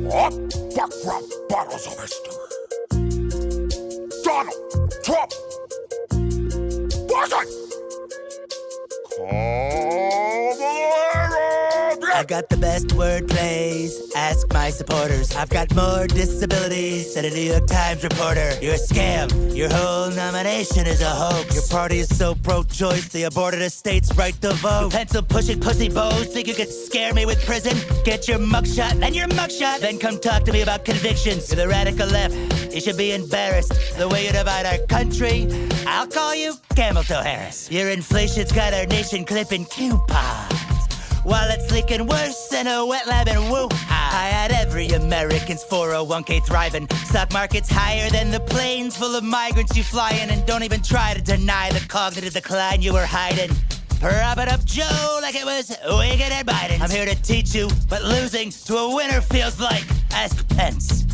What? Back from bottles of history. Donald Trump. Wasn't. I've got the best word plays, ask my supporters. I've got more disabilities than a New York Times reporter. You're a scam, your whole nomination is a hoax. Your party is so pro-choice, they aborted a state's right to vote. You pencil-pushing pussy bows think you could scare me with prison? Get your mugshot and your mugshot, then come talk to me about convictions. You're the radical left, you should be embarrassed. The way you divide our country, I'll call you Camel Toe Harris. Your inflation's got our nation clipping coupons, while it's leaking worse than a wet lab in Wuhan. I had every American's 401k thriving. Stock market's higher than the planes full of migrants you fly in. And don't even try to deny the cognitive decline you were hiding. Prop it up Joe like it was Wicked at Biden. I'm here to teach you what losing to a winner feels like. Ask Pence.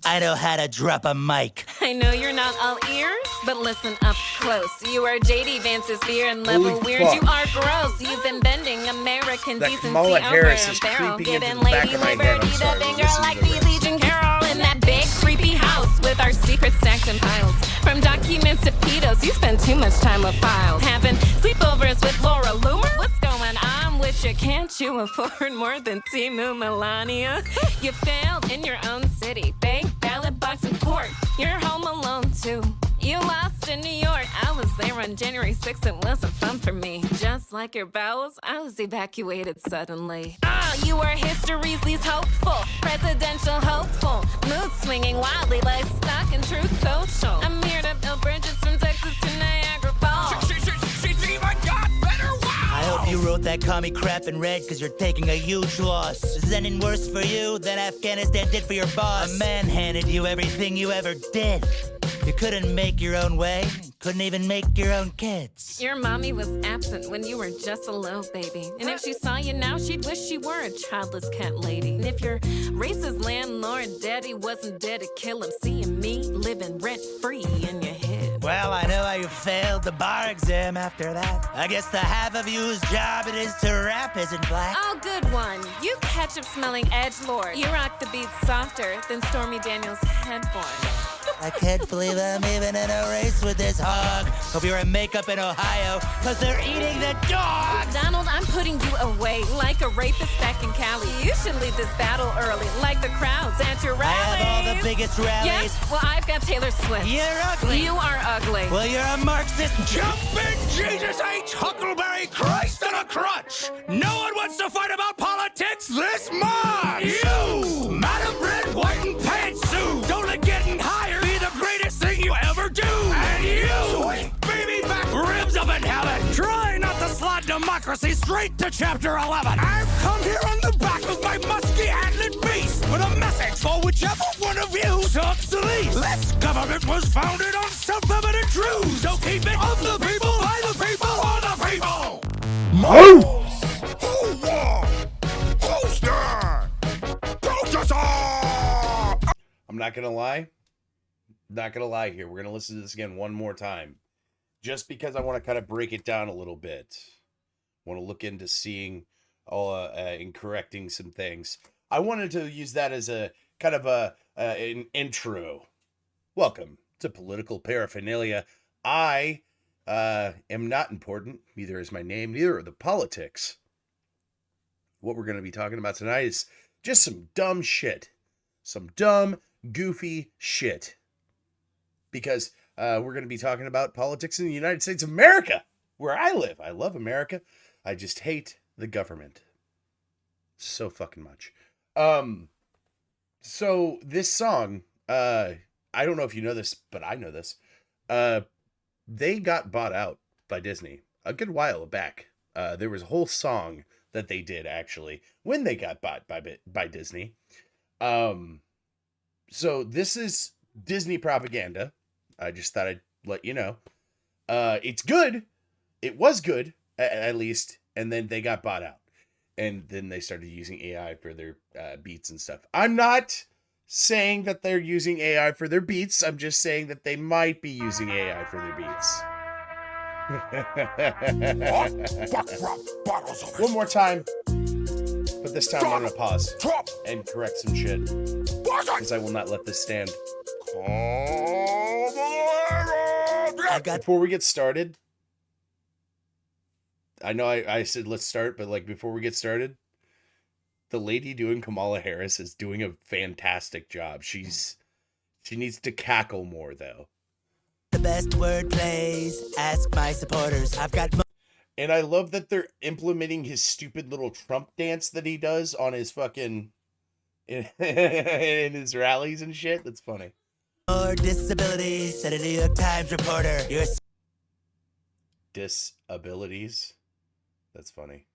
I know how to drop a mic. I know you're not all ears, but listen up close. You are JD Vance's fear and level Holy weird. fuck. You are gross. You've been bending American That decency Kamala over Harris a is barrel. creeping into Giving the back Lady of my head. Liberty I'm the sorry. finger Listen like to the this. Legion Carol in that big creepy house with our secrets stacked in piles. From documents to pedos, you spend too much time with files. Having sleepovers with Laura Loomer? What's going on with you? Can't you afford more than Timu Melania? You failed in your own city. Bank, ballot box, and court. You're home alone too. You lost in New York. I was there on January 6th. It wasn't fun for me. Just like your bowels, I was evacuated suddenly. You are history's least hopeful, presidential hopeful, mood swinging wildly like stock and truth social. I'm here to build bridges from Texas to Niagara Falls. She's even got better. Wow. I hope you wrote that commie crap in red, cause you're taking a huge loss. Is anything worse for you than Afghanistan did for your boss? A man handed you everything you ever did. You couldn't make your own way, couldn't even make your own kids. Your mommy was absent when you were just a little baby. And if she saw you now, she'd wish she were a childless cat lady. And if your racist landlord daddy wasn't dead to kill him, seeing me living rent-free in your head. Well, I know how you failed the bar exam after that. I guess the half of you whose job it is to rap isn't black. Oh, good one. You ketchup-smelling edgelord. You rock the beat softer than Stormy Daniels' headboard. I can't believe I'm even in a race with this hog. Hope you're in makeup in Ohio, cause they're eating the dogs. Donald, I'm putting you away like a rapist back in Cali. You should leave this battle early, like the crowds at your I rallies. have all the biggest rallies. Yes? Well, I've got Taylor Swift. You're ugly. You are ugly. Well, you're a Marxist. Jumping Jesus H. Huckleberry Christ on a crutch. No one wants to fight about politics this much. You, Madam Red, White, and Pantsuit, don't let getting higher be the greatest thing you ever do. And you, baby back ribs up in heaven, try not to slide democracy straight to chapter 11. I've come here on the back of my musky antlered beast with a message for whichever one of you sucks the least. This government was founded on self-evident truths, so keep it of the people, by the people, for the people. Moose! Who won? Who's there? Protest! I'm not gonna lie. Not gonna lie here. We're gonna listen to this again one more time, just because I want to kind of break it down a little bit. Want to look into seeing all and correcting some things. I wanted to use that as a kind of an intro. Welcome to Political Paraphernalia. I am not important. Neither is my name. Neither are the politics. What we're going to be talking about tonight is just some dumb shit. Some dumb, goofy shit. Because we're going to be talking about politics in the United States of America, where I live. I love America. I just hate the government so fucking much. So this song, I don't know if you know this, but I know this. They got bought out by Disney a good while back. There was a whole song that they did actually when they got bought by Disney. So this is Disney propaganda. I just thought I'd let you know. It's good. It was good, at least. And then they got bought out. And then they started using AI for their beats and stuff. I'm not saying that they're using AI for their beats. I'm just saying that they might be using AI for their beats. One more time. But this time I'm gonna pause and correct some shit. Because I will not let this stand. Before we get started, I know I said let's start, but like before we get started, the lady doing Kamala Harris is doing a fantastic job. She needs to cackle more though. The best word plays. Ask my supporters. I've got. And I love that they're implementing his stupid little Trump dance that he does on his fucking in his rallies and shit. That's funny. More disabilities, said a New York Times reporter. You're a Disabilities. That's funny.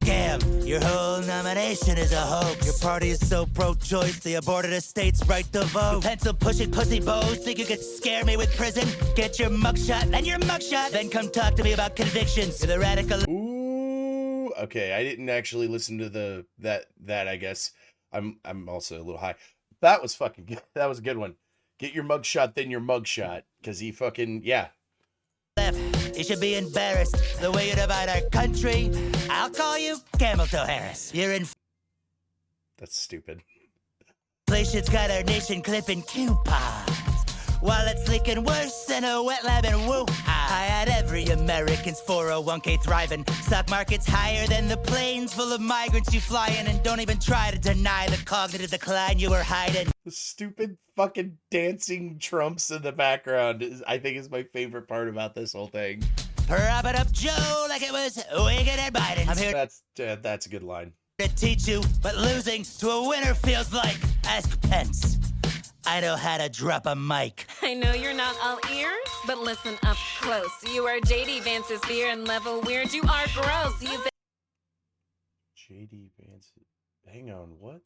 scam. Your whole nomination is a hoax. Your party is so pro-choice, they aborted a state's right to vote. Pencil-pushing pussy bows think you could scare me with prison? Get your mugshot, then your mugshot. Then come talk to me about convictions. You're the radical. Ooh, okay. I didn't actually listen to that. I guess I'm also a little high. That was fucking good. That was a good one. Get your mugshot, then your mugshot, because he fucking You should be embarrassed. The way you divide our country. I'll call you Camel Toe Harris. You're in. That's stupid. Inflation's got our nation clipping coupons. While it's leaking worse than a wet lab in Wuhan. I had every American's 401k thriving. Stock market's higher than the planes full of migrants you fly in. And don't even try to deny the cognitive decline you were hiding. The stupid fucking dancing Trumps in the background I think is my favorite part about this whole thing. Prop it up Joe like it was Wicked and Biden. I'm here That's a good line. to teach you, but losing to a winner feels like. Ask Pence. I know how to drop a mic. I know you're not all ears, but listen up close. You are JD Vance's beer and level weird. You are gross. You've been. JD Vance. Hang on, what?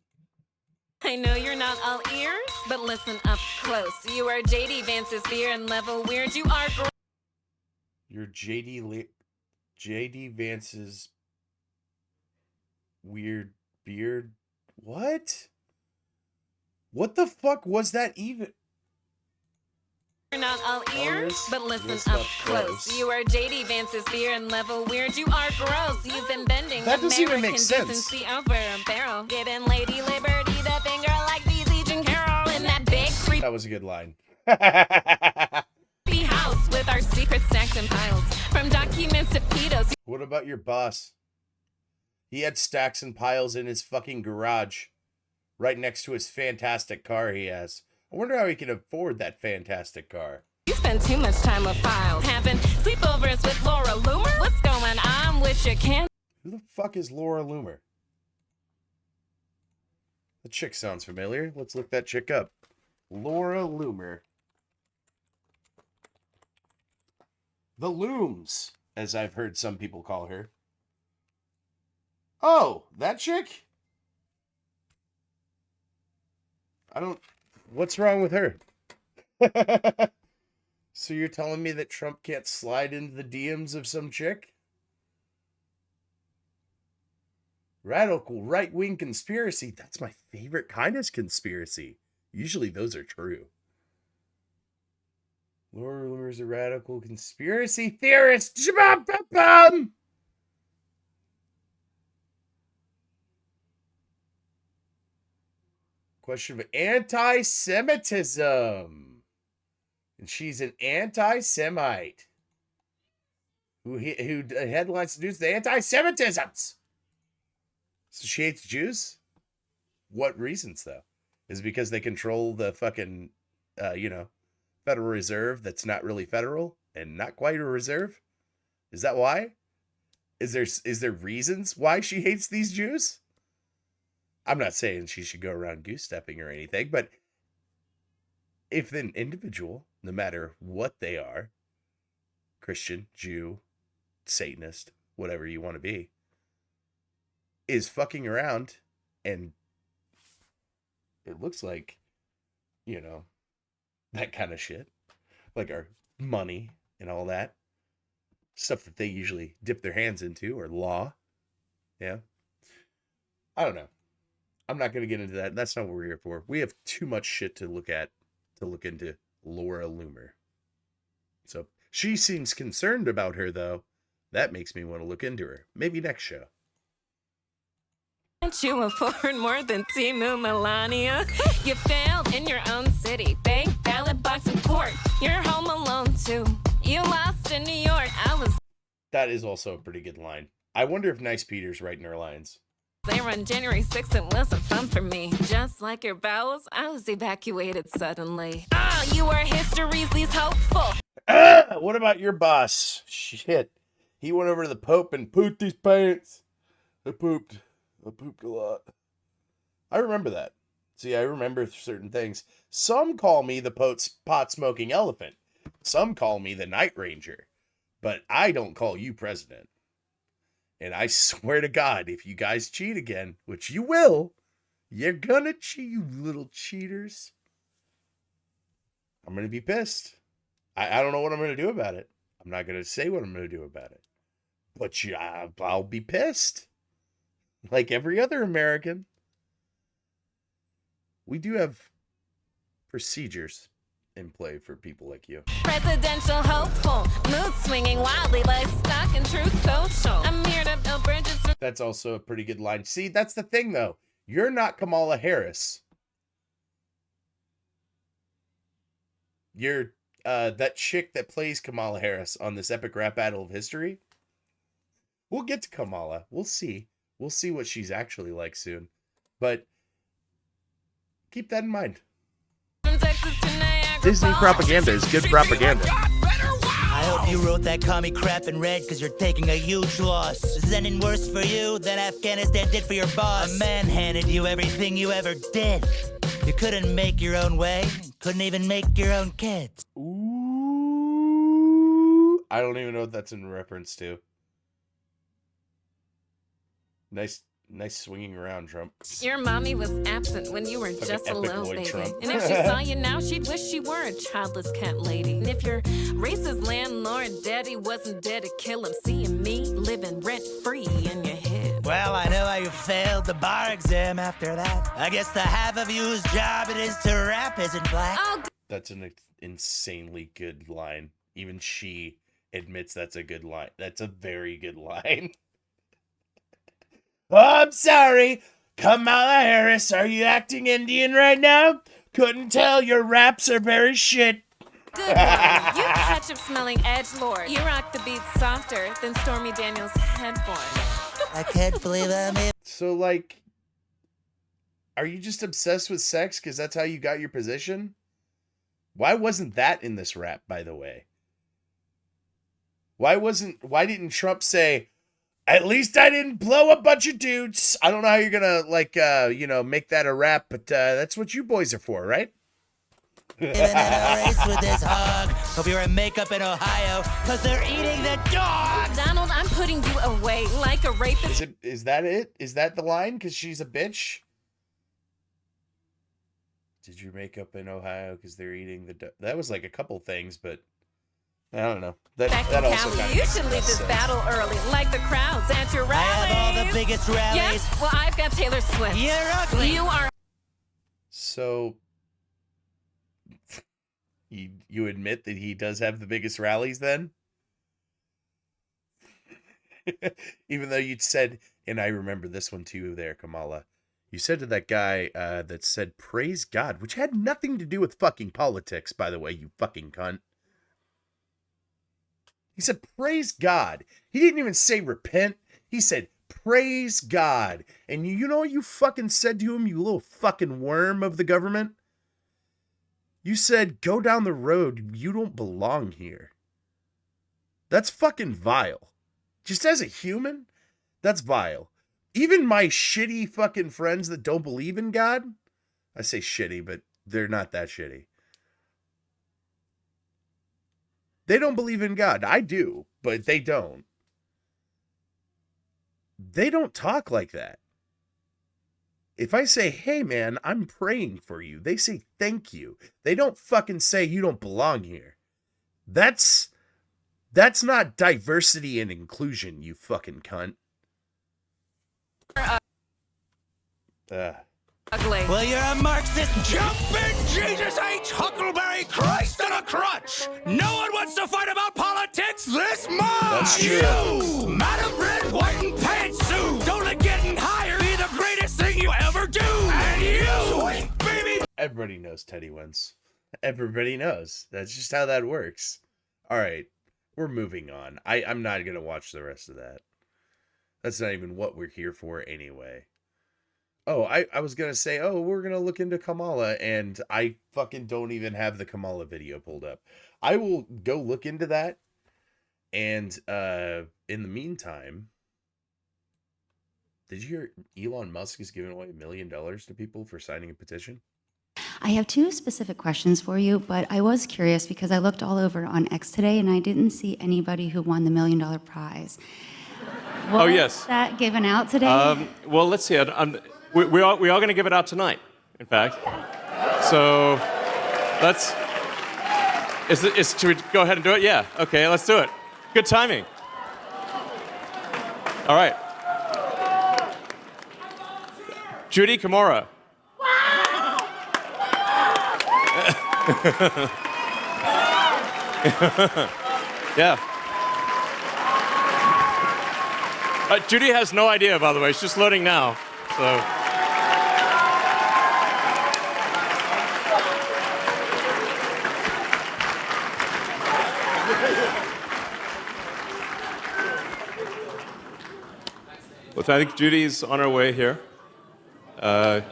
I know you're not all ears, but listen up close. You are JD Vance's beer and level weird. You are gross. You're JD Vance's weird beard. What? What the fuck was that even? You're not all ears, but listen up close. You are JD Vance's beer and level weird. You are gross. You've been bending That doesn't even American make sense. decency over a barrel. Giving Lady Liberty the finger like Beasley and Carol in that big creepy That was a good line. house with our secrets stacked in piles. From documents to pedos. What about your boss? He had stacks and piles in his fucking garage, right next to his fantastic car he has. I wonder how he can afford that fantastic car. You spend too much time with files. Having sleepovers with Laura Loomer? What's going on with your can? Who the fuck is Laura Loomer? The chick sounds familiar. Let's look that chick up. Laura Loomer. The Looms, as I've heard some people call her. Oh, that chick? What's wrong with her? So you're telling me that Trump can't slide into the DMs of some chick? Radical right-wing conspiracy. That's my favorite kind of conspiracy. Usually those are true. Laura Loomer's a radical conspiracy theorist. Shabam-bam-bam! Question of anti-Semitism. And she's an anti-Semite who headlines the news the anti-Semitisms. So she hates Jews? What reasons, though? Is it because they control the fucking, Federal Reserve that's not really federal and not quite a reserve? Is that why? Is there reasons why she hates these Jews? I'm not saying she should go around goose-stepping or anything, but if an individual, no matter what they are, Christian, Jew, Satanist, whatever you want to be, is fucking around and it looks like, that kind of shit, like our money and all that stuff that they usually dip their hands into, or law. Yeah. I don't know. I'm not going to get into that. That's not what we're here for. We have too much shit to look into Laura Loomer. So she seems concerned about her, though. That makes me want to look into her. Maybe next show. Can't you afford more than Timu Melania? You failed in your own city. Bank, ballot box, and court. You're home alone, too. You lost in New York. I was That is also a pretty good line. I wonder if Nice Peter's writing her lines. there on January 6th. It wasn't fun for me. Just like your bowels, I was evacuated suddenly. Ah, you are history's least hopeful. What about your boss? Shit. He went over to the Pope and pooped his pants. I pooped a lot. I remember that. See, I remember certain things. Some call me the pot-smoking elephant. Some call me the Night Ranger. But I don't call you president. And I swear to God, if you guys cheat again, which you will, you're gonna cheat, you little cheaters. I'm gonna be pissed. I don't know what I'm gonna do about it. I'm not gonna say what I'm gonna do about it. But yeah, I'll be pissed. Like every other American. We do have procedures in play for people like you. Presidential hopeful. Mood swinging wildly like stock and truth social. I'm here to build bridges. That's also a pretty good line. See, that's the thing though. You're not Kamala Harris. You're that chick that plays Kamala Harris on this epic rap battle of history. We'll get to Kamala. We'll see. We'll see what she's actually like soon. But keep that in mind. Disney propaganda is good propaganda. I hope you wrote that commie crap in red because you're taking a huge loss. This is ending worse for you than Afghanistan did for your boss. A man handed you everything you ever did. You couldn't make your own way, couldn't even make your own kids. Ooh. I don't even know what that's in reference to. Nice swinging around, Trump. Your mommy was absent when you were Like just an a epic little Lloyd baby. Trump. And if she saw you now, she'd wish she were a childless cat lady. And if your racist landlord daddy wasn't dead to kill him, seeing me living rent-free in your head. Well, I know how you failed the bar exam after that. I guess the half of you whose job it is to rap isn't black. Oh, That's an insanely good line. Even she admits that's a good line. That's a very good line. Oh, I'm sorry. Kamala Harris, are you acting Indian right now? Couldn't tell. Your raps are very shit. good one. You ketchup-smelling edgelord. You rock the beat softer than Stormy Daniels' headboard. I can't believe I'm here. So, like, are you just obsessed with sex because that's how you got your position? Why wasn't that in this rap, by the way? Why didn't Trump say, at least I didn't blow a bunch of dudes? I don't know how you're gonna, like, make that a rap, but that's what you boys are for, right? Living in a race with this hog. Hope you're in makeup in Ohio, cause they're eating the dogs. Donald, I'm putting you away like a rapist. Is that it? Is that the line? Because she's a bitch? Did your makeup in Ohio because they're eating the... That was like a couple things, but I don't know. That also kind of You makes should leave less this sense. battle early, like the crowds at your I rallies. have all the biggest rallies. Yes, well, I've got Taylor Swift. You're ugly. You are So you admit that he does have the biggest rallies then? Even though you'd said, and I remember this one too there, Kamala. You said to that guy that said, praise God, which had nothing to do with fucking politics, by the way, you fucking cunt. He said, praise God. He didn't even say repent. He said, praise God. And you know what you fucking said to him, you little fucking worm of the government? You said, go down the road. You don't belong here. That's fucking vile. Just as a human, that's vile. Even my shitty fucking friends that don't believe in God, I say shitty, but they're not that shitty. They don't believe in God. I do, but they don't. They don't talk like that. If I say, hey man, I'm praying for you, they say thank you. They don't fucking say you don't belong here. That's not diversity and inclusion, you fucking cunt. ugly. Well, you're a Marxist. Jumping Jesus H. Huckleberry Christ on a crutch! No one wants to fight about politics this much! That's true. You, Madam Red, White, and Pantsuit, don't let getting higher be the greatest Everybody knows Teddy wins. Everybody knows. That's just how that works. All right, we're moving on. I'm not gonna watch the rest of that. That's not even what we're here for anyway. Oh, I was gonna say, oh, we're gonna look into Kamala, and I fucking don't even have the Kamala video pulled up. I will go look into that, and in the meantime, did you hear Elon Musk is giving away $1 million to people for signing a petition? I have two specific questions for you, but I was curious because I looked all over on X today and I didn't see anybody who won the $1 million prize. Was yes. that given out today? Well, let's see. We are going to give it out tonight, in fact. So let's... Should we go ahead and do it? Yeah. Okay, let's do it. Good timing. All right. Judy Kimura. Yeah. Judy has no idea, by the way. She's just loading now. So. Well, I think Judy's on her way here. Like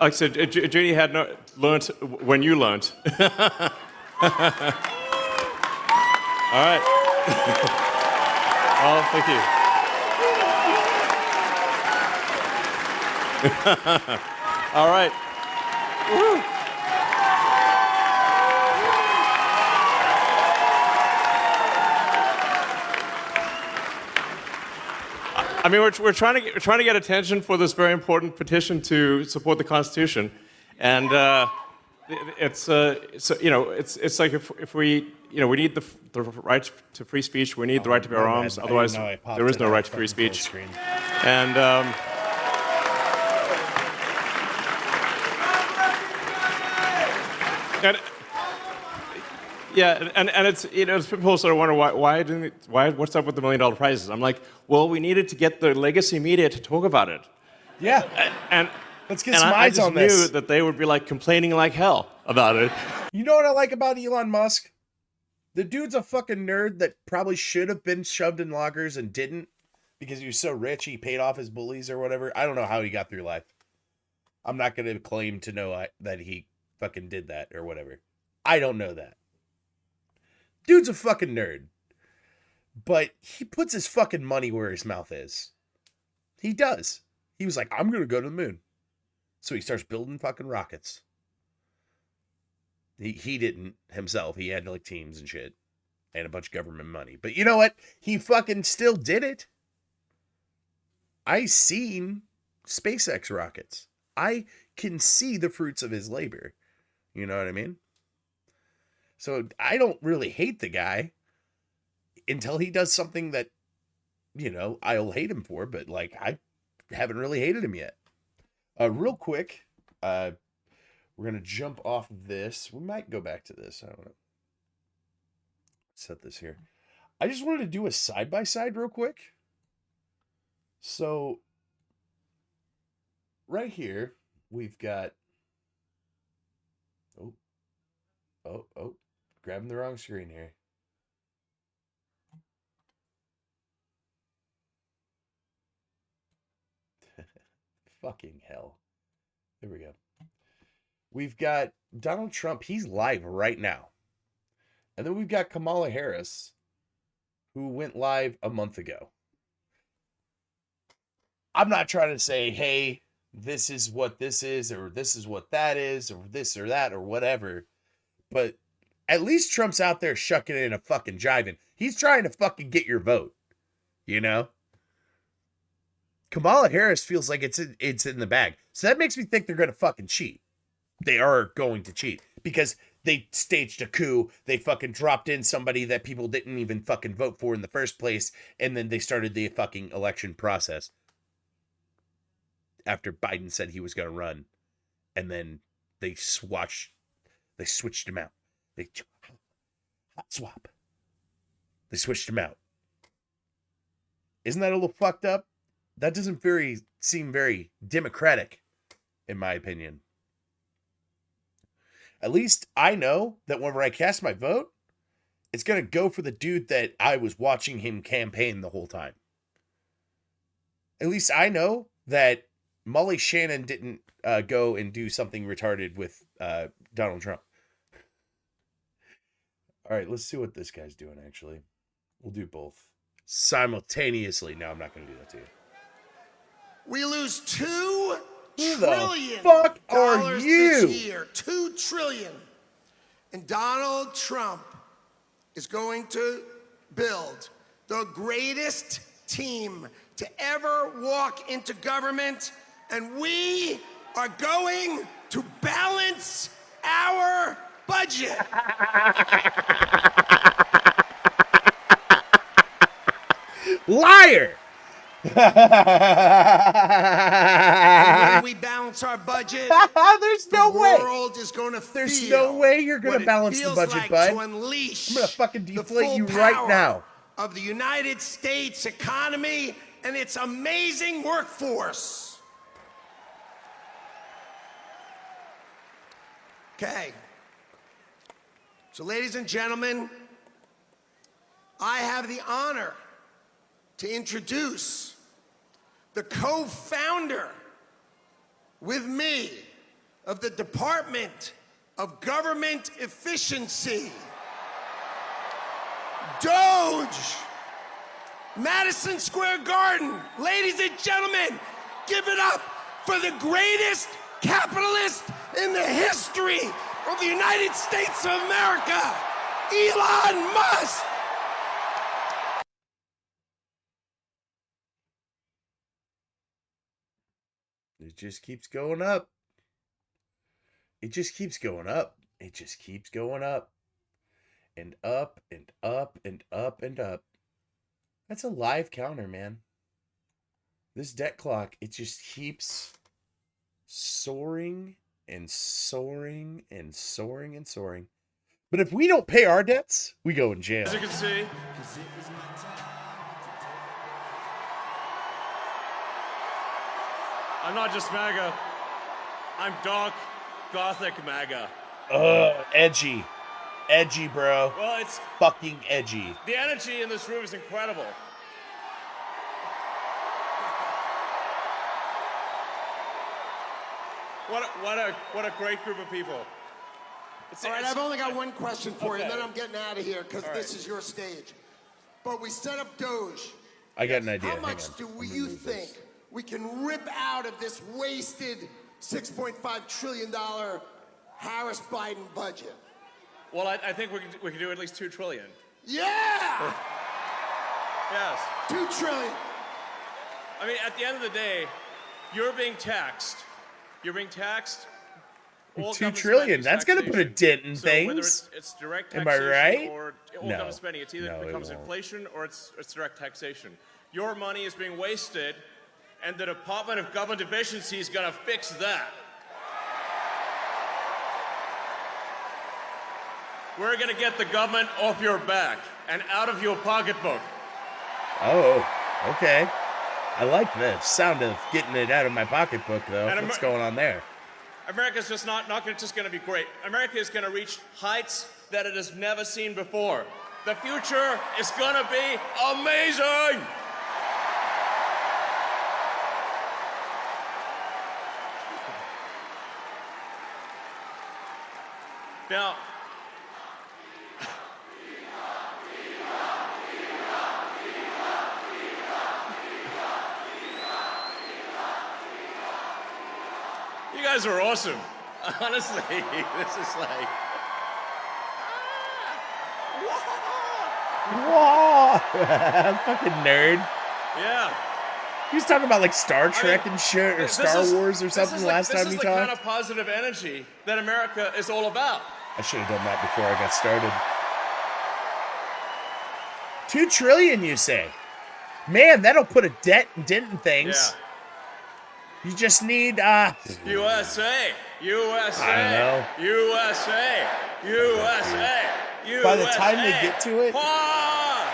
I said, Judy had learned when you learned. All right. Oh, thank you. All right. Woo. I mean, we're trying to get attention for this very important petition to support the Constitution, and it's like if we we need the right to free speech, we need the right to bear arms. Otherwise, there is no right to free speech. And yeah, and it's people sort of wonder why what's up with the $1 million prizes? I'm like, well, we needed to get the legacy media to talk about it. Yeah, and let's get some eyes on this. I just knew that they would be like complaining like hell about it. You know what I like about Elon Musk? The dude's a fucking nerd that probably should have been shoved in lockers and didn't because he was so rich he paid off his bullies or whatever. I don't know how he got through life. I'm not going to claim to know that he fucking did that or whatever. I don't know that. Dude's a fucking nerd. But he puts his fucking money where his mouth is. He does. He was like, I'm going to go to the moon. So he starts building fucking rockets. He didn't himself. He had like teams and shit. And a bunch of government money. But you know what? He fucking still did it. I seen SpaceX rockets. I can see the fruits of his labor. You know what I mean? So I don't really hate the guy until he does something that, I'll hate him for, but like I haven't really hated him yet. Real quick, we're going to jump off of this. We might go back to this. I don't know. Set this here. I just wanted to do a side-by-side real quick. So right here, we've got, oh, grabbing the wrong screen here. Fucking hell. There we go. We've got Donald Trump. He's live right now. And then we've got Kamala Harris, who went live a month ago. I'm not trying to say, hey, this is what this is, or this is what that is, or this or that, or whatever. But at least Trump's out there shucking in a fucking jiving. He's trying to fucking get your vote. You know? Kamala Harris feels like it's in the bag. So that makes me think they're going to fucking cheat. They are going to cheat. Because they staged a coup. They fucking dropped in somebody that people didn't even fucking vote for in the first place. And then they started the fucking election process. After Biden said he was going to run. And then they switched him out. Hot swap. They switched him out. Isn't that a little fucked up? That doesn't seem very democratic, in my opinion. At least I know that whenever I cast my vote, it's going to go for the dude that I was watching him campaign the whole time. At least I know that Molly Shannon didn't go and do something retarded with Donald Trump. All right, let's see what this guy's doing, actually. We'll do both simultaneously. No, I'm not going to do that to you. We lose $2 Who trillion the fuck are dollars you? this year. $2 trillion. And Donald Trump is going to build the greatest team to ever walk into government, and we are going to balance our budget. Liar! And when we balance our budget, There's no the way. world is going to There's feel no way you're going what to it balance the feels budget, like bud. to unleash I'm going to fucking the deflate full you right power now. of the United States economy and its amazing workforce. Okay. So, ladies and gentlemen, I have the honor to introduce the co-founder with me of the Department of Government Efficiency, Doge, Madison Square Garden. Ladies and gentlemen, give it up for the greatest capitalist in the history of the United States of America, Elon Musk. It just keeps going up. It just keeps going up. It just keeps going up. And up and up and up and up. That's a live counter, man. This debt clock, it just keeps soaring and soaring and soaring and soaring. But if we don't pay our debts, we go in jail. As you can see, I'm not just MAGA. I'm dark, gothic MAGA. Edgy. Edgy, bro. Well, it's Fucking edgy. the energy in this room is incredible. What a great group of people. All right, I've only got one question for you, and then I'm getting out of here because this is your stage. But we set up Doge. I got an idea. How Hang much on. do I'm gonna you move this. think we can rip out of this wasted $6.5 trillion Harris Biden budget? Well, I think we can do at least $2 trillion. Yeah! Yes. $2 trillion. I mean, at the end of the day, you're being taxed. You're being taxed. All $2 government trillion. spending is That's gonna put a taxation. dent in So whether things. it's direct Am I taxation right? or all No. government spending, it's either No, it becomes won't. inflation or it's direct taxation. Your money is being wasted, and the Department of Government Efficiency is going to fix that. We're going to get the government off your back and out of your pocketbook. Oh, okay. I like the sound of getting it out of my pocketbook, though. And What's going on there? America's just not just going to be great. America is going to reach heights that it has never seen before. The future is going to be amazing. Now, you guys are awesome. Honestly, this is like, Whoa! Fucking nerd. yeah. He was talking about like Star Trek and shit, or This Star is- Wars or this something is like- last time This we is the talked. kind of positive energy that America is all about. I should have done that before I got started. $2 trillion, you say? Man, that'll put a dent in things. Yeah. You just need USA, USA, I USA, USA, USA. By the time they get to it- Ah!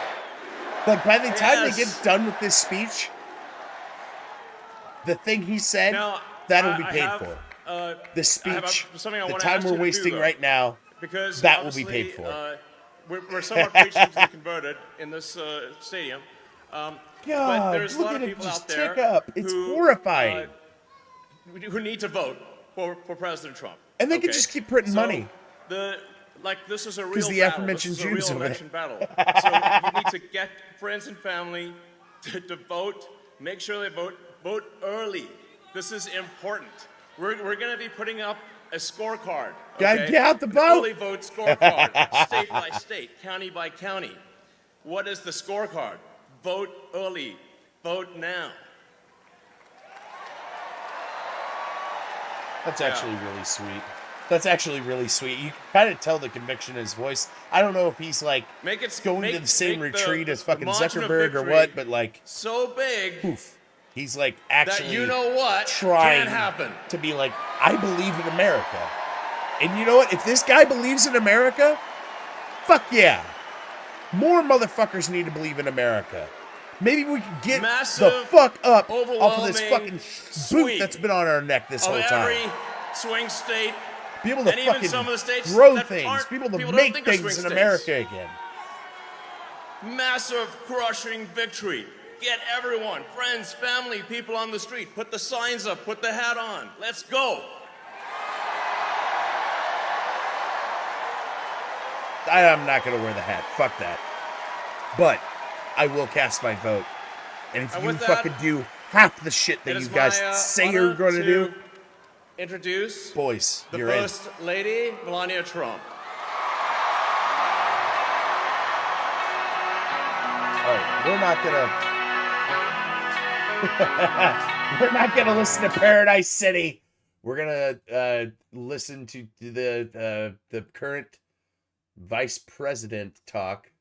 But by the time Yes. they get done with this speech, the thing he said, Now, that'll be I paid have for. the speech, something I the wanna time ask we're you to do, wasting though. right now, Because that will be obviously, paid for. We're somewhat preaching converted in this stadium. But God, there's a look lot at of it people just out there tick up. It's horrifying. who need to vote for President Trump. And they can just keep printing money. This is a real 'Cause the battle. aforementioned This is a Jews real over there. election battle. So you need to get friends and family to vote. Make sure they vote. Vote early. This is important. We're going to be putting up a scorecard. Gotta Okay? get out the An vote. early vote scorecard, state by state, county by county. What is the scorecard? Vote early. Vote now. That's actually really sweet. That's actually really sweet. You can kind of tell the conviction in his voice. I don't know if he's like going to the same retreat as fucking Zuckerberg or what, but like so big, poof, he's like actually that you know what trying can't happen. to be like, I believe in America. And you know what? If this guy believes in America, fuck yeah. More motherfuckers need to believe in America. Maybe we can get the fuck up off of this fucking boot that's been on our neck this whole time. Every swing state, Be able to and even fucking some of the states grow that things. aren't- Be able to people don't make think are things swing in states. America again. Massive, crushing victory. Get everyone, friends, family, people on the street. Put the signs up. Put the hat on. Let's go. I'm not going to wear the hat. Fuck that. But I will cast my vote. And if And you with that, fucking do half the shit that It you is guys my, say honor you're going to do, introduce boys, the you're in. First Lady, Melania Trump. All right, we're not gonna listen to Paradise City. We're gonna listen to the current vice president talk.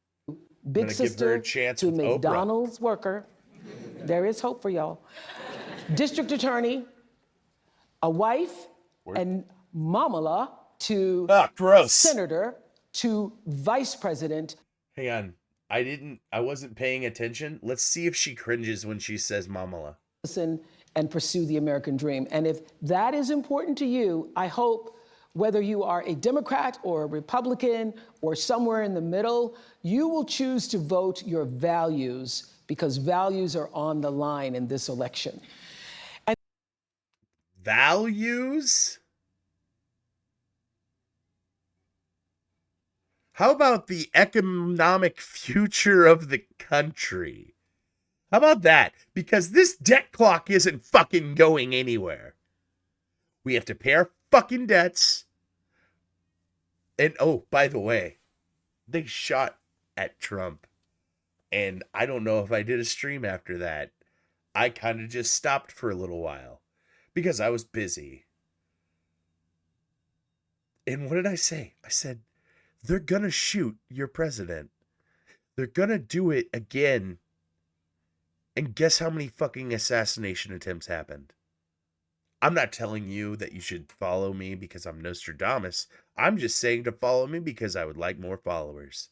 Big gonna give her sister a chance to with Oprah. McDonald's worker. There is hope for y'all. District attorney, a wife, and mamala to gross. senator to vice president. Hang on, I wasn't paying attention. Let's see if she cringes when she says mamala. Listen and pursue the American dream. And if that is important to you, I hope whether you are a Democrat or a Republican or somewhere in the middle, you will choose to vote your values because values are on the line in this election. Values? How about the economic future of the country? How about that? Because this debt clock isn't fucking going anywhere. We have to pay our fucking debts. And oh, by the way, they shot at Trump. And I don't know if I did a stream after that. I kind of just stopped for a little while because I was busy. And what did I say? I said, they're gonna shoot your president. They're gonna do it again. And guess how many fucking assassination attempts happened? I'm not telling you that you should follow me because I'm Nostradamus. I'm just saying to follow me because I would like more followers.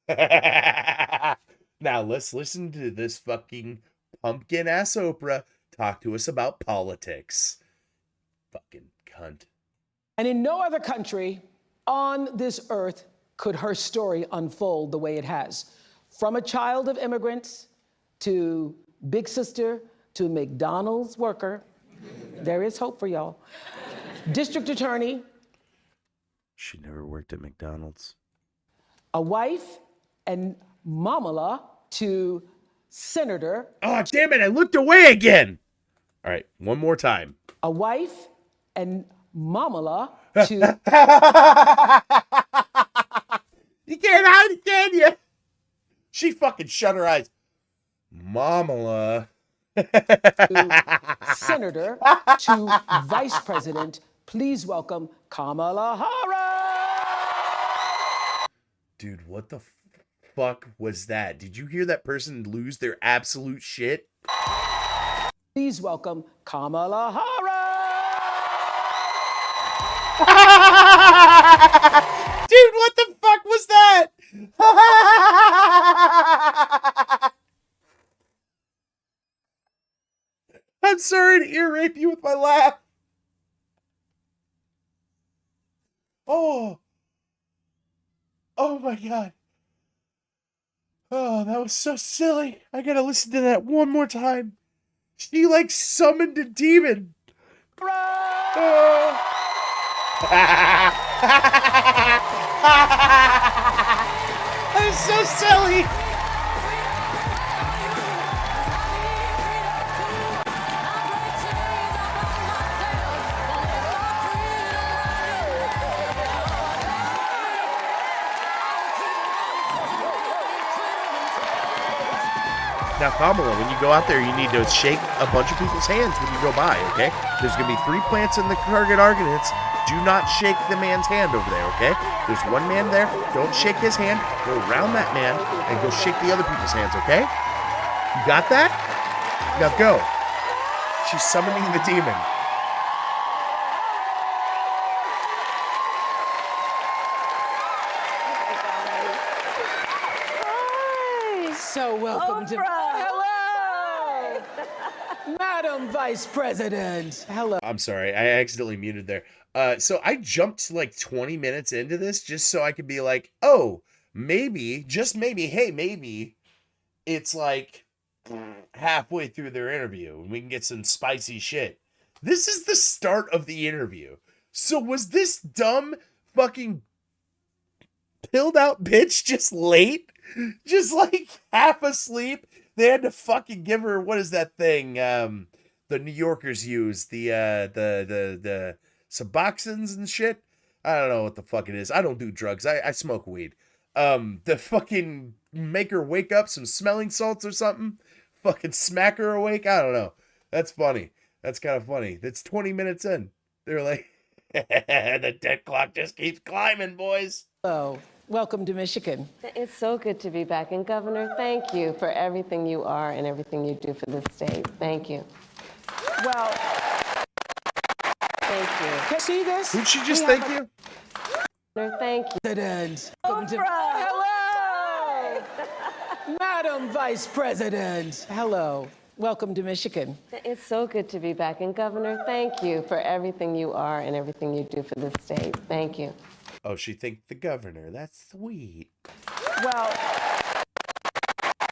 Now let's listen to this fucking pumpkin ass Oprah talk to us about politics. Fucking cunt. And in no other country on this earth could her story unfold the way it has. From a child of immigrants to big sister to McDonald's worker, there is hope for y'all. District attorney. She never worked at McDonald's. A wife and mamala to senator. Oh, damn it. I looked away again. All right. One more time. A wife and mamala to. You can't hide it, can you? She fucking shut her eyes. Mamala. To senator to vice president. Please welcome Kamala Harris. Dude, what the fuck was that? Did you hear that person lose their absolute shit? Please welcome Kamala Harris. Dude, what the fuck was that? I'm sorry to ear rape you with my laugh. Oh my god. Oh, that was so silly. I gotta listen to that one more time. She like summoned a demon. Oh. That is so silly. Now, Kamala, when you go out there, you need to shake a bunch of people's hands when you go by, okay? There's going to be 3 plants in the target audience. Do not shake the man's hand over there, okay? There's one man there. Don't shake his hand. Go around that man and go shake the other people's hands, okay? You got that? Now go. She's summoning the demon. So welcome to... Hello! Madam Vice President. Hello. I'm sorry. I accidentally muted there. So I jumped like 20 minutes into this just so I could be like, oh, maybe, just maybe, hey, maybe it's like halfway through their interview and we can get some spicy shit. This is the start of the interview. So was this dumb fucking pilled out bitch just late? Just like half asleep? They had to fucking give her, what is that thing the New Yorkers use? The Suboxones and shit? I don't know what the fuck it is. I don't do drugs. I smoke weed. The fucking make her wake up, some smelling salts or something? Fucking smack her awake? I don't know. That's funny. That's kind of funny. That's 20 minutes in. They're like, the dead clock just keeps climbing, boys. Hello. Welcome to Michigan. It's so good to be back. And Governor, thank you for everything you are and everything you do for this state. Thank you. Well, Thank you. can you see this? Who'd she just thank you? Governor, thank you. President. Hello! Madam Vice President. Hello. Welcome to Michigan. It's so good to be back. And Governor, thank you for everything you are and everything you do for this state. Thank you. Oh, she thanked the governor. That's sweet. Well,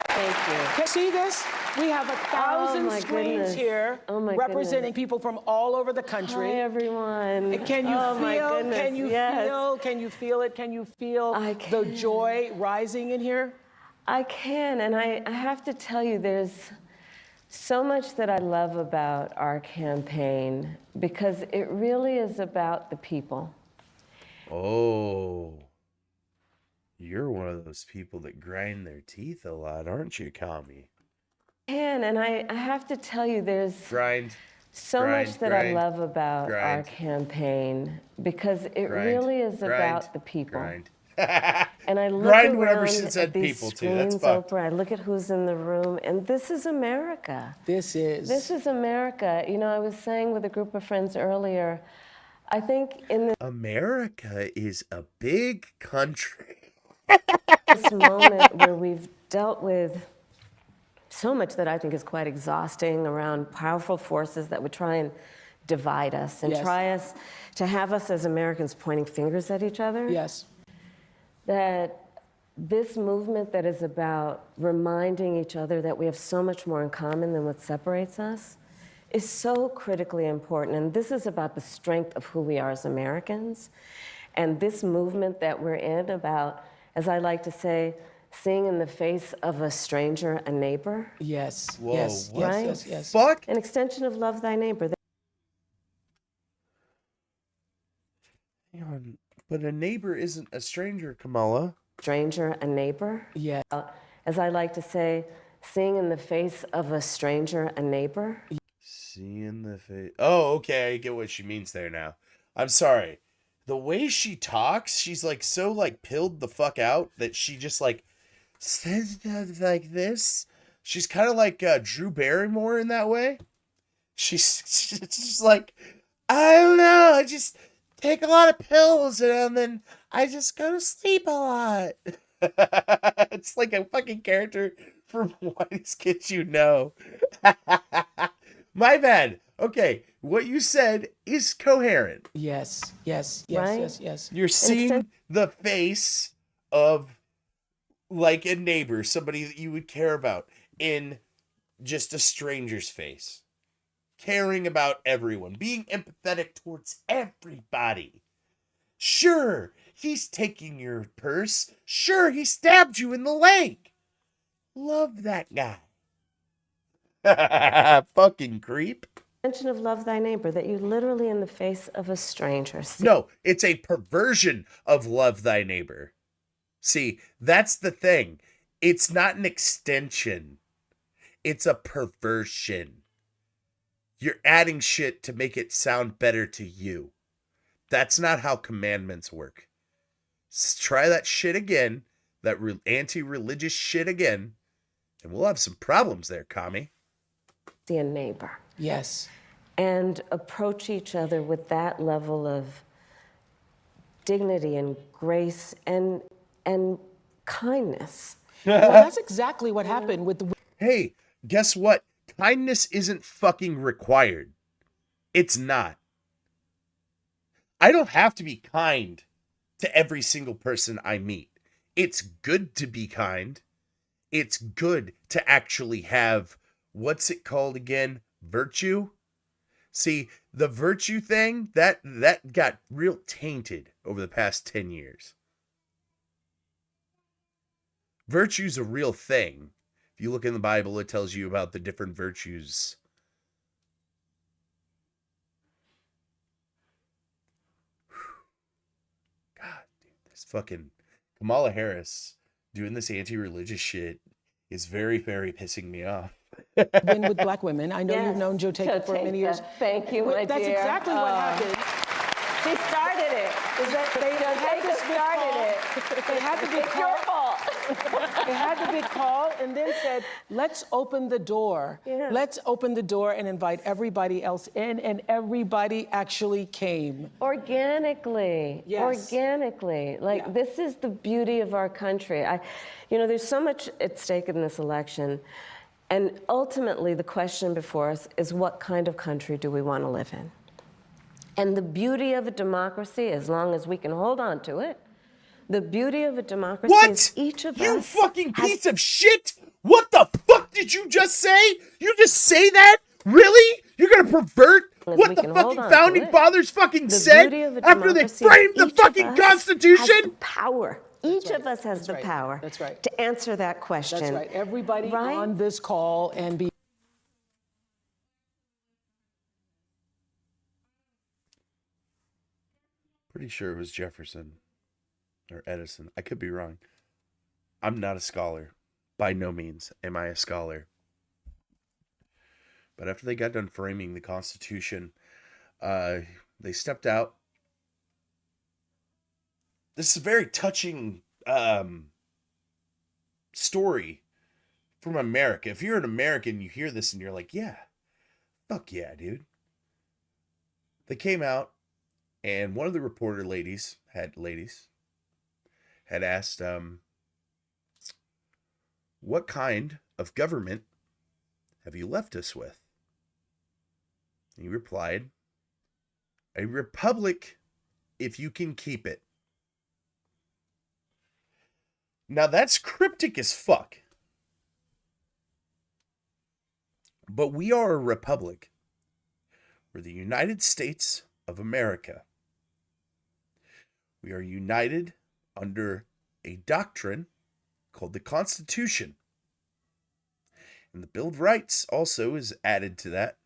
Thank you. can you see this? We have 1,000 my screens goodness. here Oh, my representing goodness. people from all over the country. Hi, everyone. Can you Oh, my feel? goodness. Can you Yes. feel? Can you feel it? Can you feel I the can. joy rising in here? I can, and I have to tell you, there's so much that I love about our campaign because it really is about the people. Oh. You're one of those people that grind their teeth a lot, aren't you, Kami? And I have to tell you, there's Grind. so grind, much that grind, I love about our grind. campaign because it Grind, really is grind, about the people. Grind. And I look Grind whenever around she said at these people, too. That's screens, fucked. Oprah, I look at who's in the room, and this is America. This is America. You know, I was saying with a group of friends earlier, I think in America is a big country. this moment where we've dealt with so much that I think is quite exhausting around powerful forces that would try and divide us and Yes. try us to have us as Americans pointing fingers at each other. yes. That this movement that is about reminding each other that we have so much more in common than what separates us is so critically important. And this is about the strength of who we are as Americans. And this movement that we're in about, as I like to say, seeing in the face of a stranger a neighbor, Yes. Whoa, yes. what Right? Yes. Yes. Fuck? an extension of love thy neighbor. Hang on. But a neighbor isn't a stranger, Kamala. Stranger a neighbor. Yes. As I like to say, seeing in the face of a stranger a neighbor. See in the face. Oh, okay. I get what she means there now. I'm sorry. The way she talks, she's like so like pilled the fuck out that she just like says that like this. She's kind of like Drew Barrymore in that way. She's just like, I don't know. I just take a lot of pills and then I just go to sleep a lot. It's like a fucking character from Whitest Kids You Know. My bad. Okay, what you said is coherent. Yes. Yes. Yes. Right? Yes. Yes. You're seeing the face of like a neighbor, somebody that you would care about, in just a stranger's face. Caring about everyone, being empathetic towards everybody. Sure, he's taking your purse. Sure, he stabbed you in the leg. Love that guy. Fucking creep. Mention of love thy neighbor, that you literally in the face of a stranger see. No, it's a perversion of love thy neighbor. See, that's the thing. It's not an extension. It's a perversion. You're adding shit to make it sound better to you. That's not how commandments work. Try that shit again, that anti-religious shit again, and we'll have some problems there, commie. See a neighbor. Yes. And approach each other with that level of dignity and grace and kindness. Well, that's exactly what happened with the... Hey, guess what? Kindness isn't fucking required. It's not. I don't have to be kind to every single person I meet. It's good to be kind. It's good to actually have, what's it called again? Virtue? See, the virtue thing, that got real tainted over the past 10 years. Virtue's a real thing. If you look in the Bible, it tells you about the different virtues. God, dude, this fucking Kamala Harris doing this anti-religious shit is very, very pissing me off. Been with black women. I know you've known Joe Taker for many years. Thank you, my That's dear. exactly what happened. She started it. Is that they had this big call. They had the big It's your call. fault. They had the big call and then said, let's open the door. Yeah. Let's open the door and invite everybody else in, and everybody actually came. Organically. Yes. Organically. Like, this is the beauty of our country. There's so much at stake in this election. And ultimately, the question before us is, what kind of country do we want to live in? And the beauty of a democracy, as long as we can hold on to it, the beauty of a democracy is each of us... You fucking piece of shit! What the fuck did you just say? You just say that? Really? You're gonna pervert what the fucking founding fathers fucking said after they framed the fucking Constitution? Power. Each of us has the power to answer that question. That's right. Everybody on this call and be... Pretty sure it was Jefferson or Edison. I could be wrong. I'm not a scholar. By no means am I a scholar. But after they got done framing the Constitution, they stepped out. This is a very touching story from America. If you're an American, you hear this and you're like, yeah, fuck yeah, dude. They came out, and one of the reporter ladies had asked, what kind of government have you left us with? He replied, a republic if you can keep it. Now that's cryptic as fuck. But we are a republic. We're the United States of America. We are united under a doctrine called the Constitution. And the Bill of Rights also is added to that.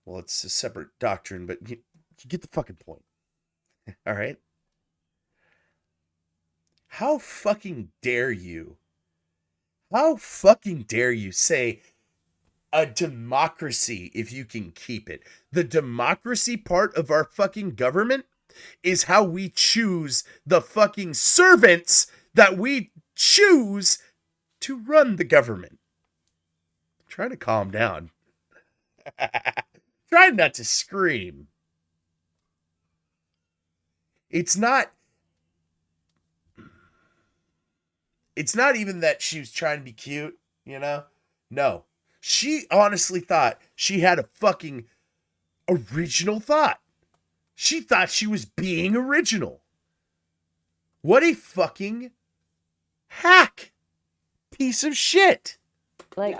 Well, it's a separate doctrine, but you get the fucking point. All right? How fucking dare you? How fucking dare you say a democracy if you can keep it? The democracy part of our fucking government is how we choose the fucking servants that we choose to run the government. I'm trying to calm down. Try not to scream. It's not even that she was trying to be cute, you know? No. She honestly thought she had a fucking original thought. She thought she was being original. What a fucking hack piece of shit. Like,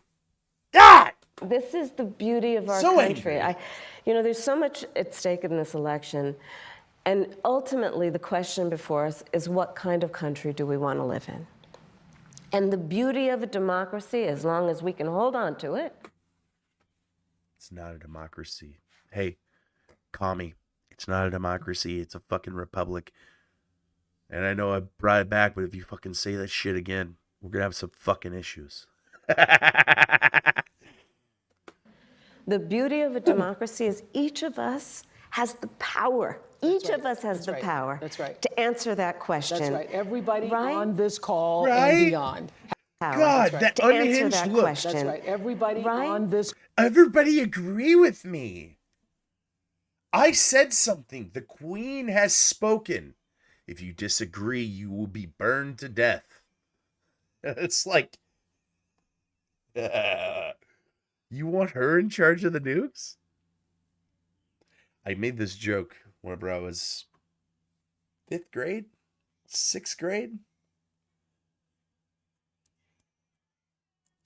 God! this is the beauty of our So country. angry. There's so much at stake in this election. And ultimately, the question before us is, what kind of country do we want to live in? And the beauty of a democracy, as long as we can hold on to it. It's not a democracy. Hey, commie, it's not a democracy. It's a fucking republic. And I know I brought it back, but if you fucking say that shit again, we're going to have some fucking issues. The beauty of a democracy is each of us has the power. Each of us has the power to answer that question. That's right. Everybody Right? on this call Right? and beyond. God, that to answer unhinged that look. question. That's right. Everybody Right? on this. Everybody agree with me. I said something. The Queen has spoken. If you disagree, you will be burned to death. It's like, you want her in charge of the nukes? I made this joke whenever I was 5th grade, 6th grade.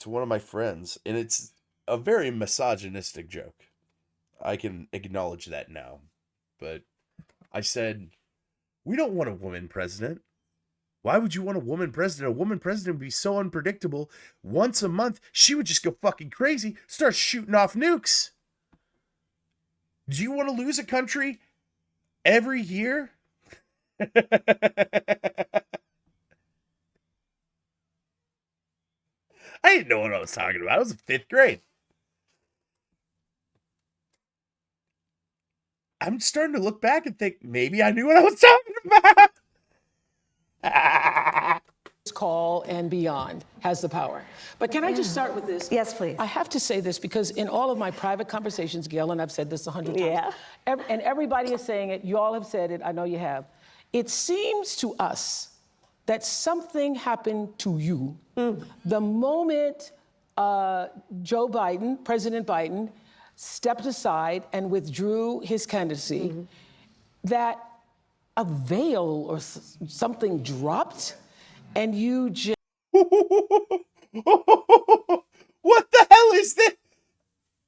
To one of my friends, and it's a very misogynistic joke. I can acknowledge that now. But I said, we don't want a woman president. Why would you want a woman president? A woman president would be so unpredictable. Once a month, she would just go fucking crazy, start shooting off nukes. Do you want to lose a country every year? I didn't know what I was talking about. I was in 5th grade. I'm starting to look back and think maybe I knew what I was talking about. This call and beyond has the power. But can I just start with this? Yes, please. I have to say this because in all of my private conversations, Gail, and I've said this 100 times, Yeah. and everybody is saying it, you all have said it, I know you have. It seems to us that something happened to you the moment Joe Biden, President Biden, stepped aside and withdrew his candidacy, that a veil or something dropped, and you just... What the hell is this?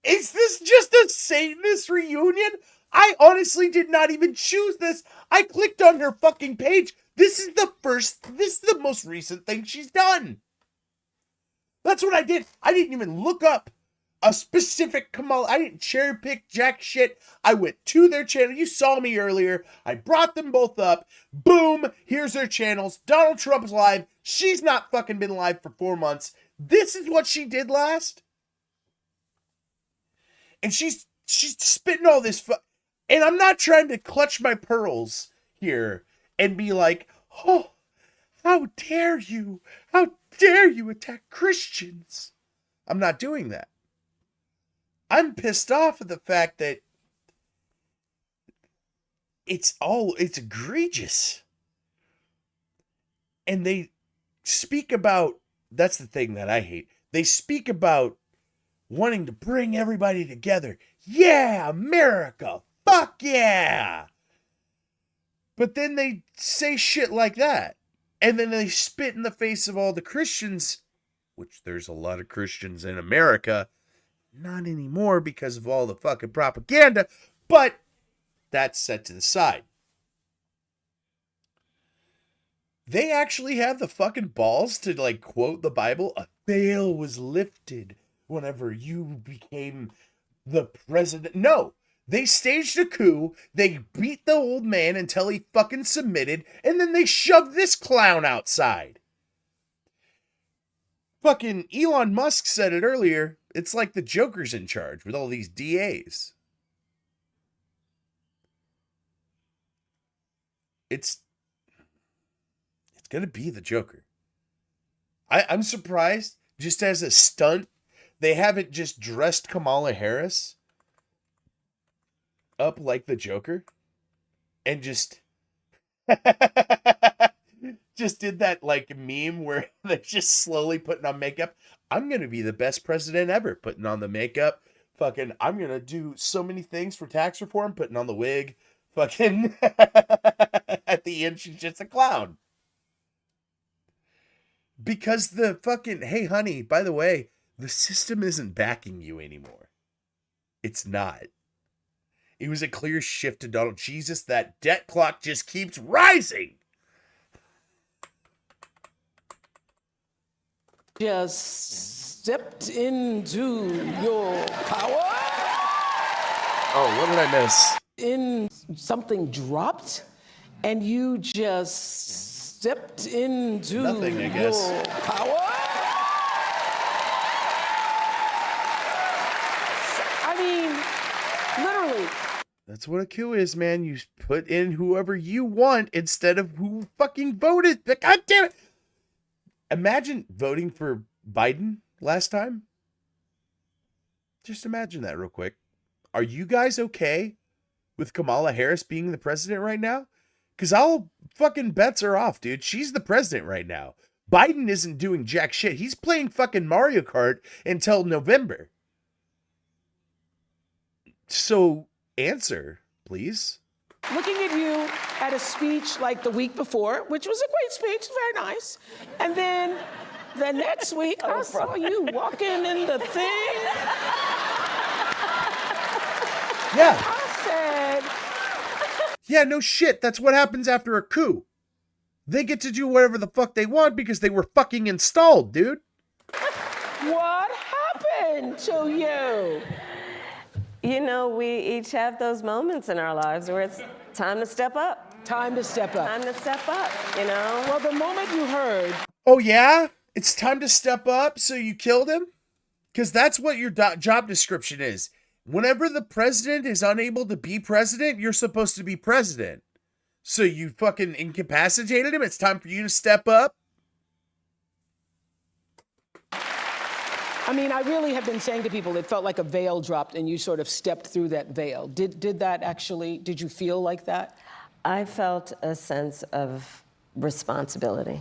Is this just a Satanist reunion? I honestly did not even choose this. I clicked on her fucking page. This is the most recent thing she's done. That's what I did. I didn't even look up a specific Kamala. I didn't cherry pick jack shit. I went to their channel. You saw me earlier. I brought them both up. Boom. Here's their channels. Donald Trump's live. She's not fucking been live for 4 months. This is what she did last. And she's spitting all this and I'm not trying to clutch my pearls here and be like, oh, how dare you? How dare you attack Christians? I'm not doing that. I'm pissed off at the fact that it's egregious. And they speak about, that's the thing that I hate. They speak about wanting to bring everybody together. Yeah, America. Fuck yeah. But then they say shit like that. And then they spit in the face of all the Christians, which there's a lot of Christians in America. Not anymore because of all the fucking propaganda, but that's set to the side. They actually have the fucking balls to like quote the Bible. A veil was lifted whenever you became the president. No, they staged a coup. They beat the old man until he fucking submitted, and then they shoved this clown outside. Fucking Elon Musk said it earlier. It's like the Joker's in charge with all these DAs. It's going to be the Joker. I'm surprised, just as a stunt, they haven't just dressed Kamala Harris up like the Joker and just did that like meme where they're just slowly putting on makeup. I'm going to be the best president ever, putting on the makeup. Fucking, I'm going to do so many things for tax reform, putting on the wig. Fucking, at the end, she's just a clown. Because the fucking, hey, honey, by the way, the system isn't backing you anymore. It's not. It was a clear shift to Donald. Jesus, that debt clock just keeps rising. Just stepped into your power. Oh, what did I miss? In something dropped, and you just stepped into Nothing, I guess. your power. I mean, literally. That's what a coup is, man. You put in whoever you want instead of who fucking voted. God damn it. Imagine voting for Biden last time. Just imagine that real quick. Are you guys okay with Kamala Harris being the president right now? Because all fucking bets are off, dude. She's the president right now. Biden isn't doing jack shit. He's playing fucking Mario Kart until November. So answer, please. Looking at you at a speech like the week before, which was a great speech, very nice. And then the next week, I saw you walking in the thing. Yeah. I said, Yeah, no shit. That's what happens after a coup. They get to do whatever the fuck they want because they were fucking installed, dude. what happened to you? You know, we each have those moments in our lives where it's time to step up. Time to step up. Time to step up, you know? Well, the moment you heard, Oh, yeah? It's time to step up, so you killed him? Because that's what your job description is. Whenever the president is unable to be president, you're supposed to be president. So you fucking incapacitated him? It's time for you to step up? I mean, I really have been saying to people, it felt like a veil dropped and you sort of stepped through that veil. Did that actually, did you feel like that? I felt a sense of responsibility,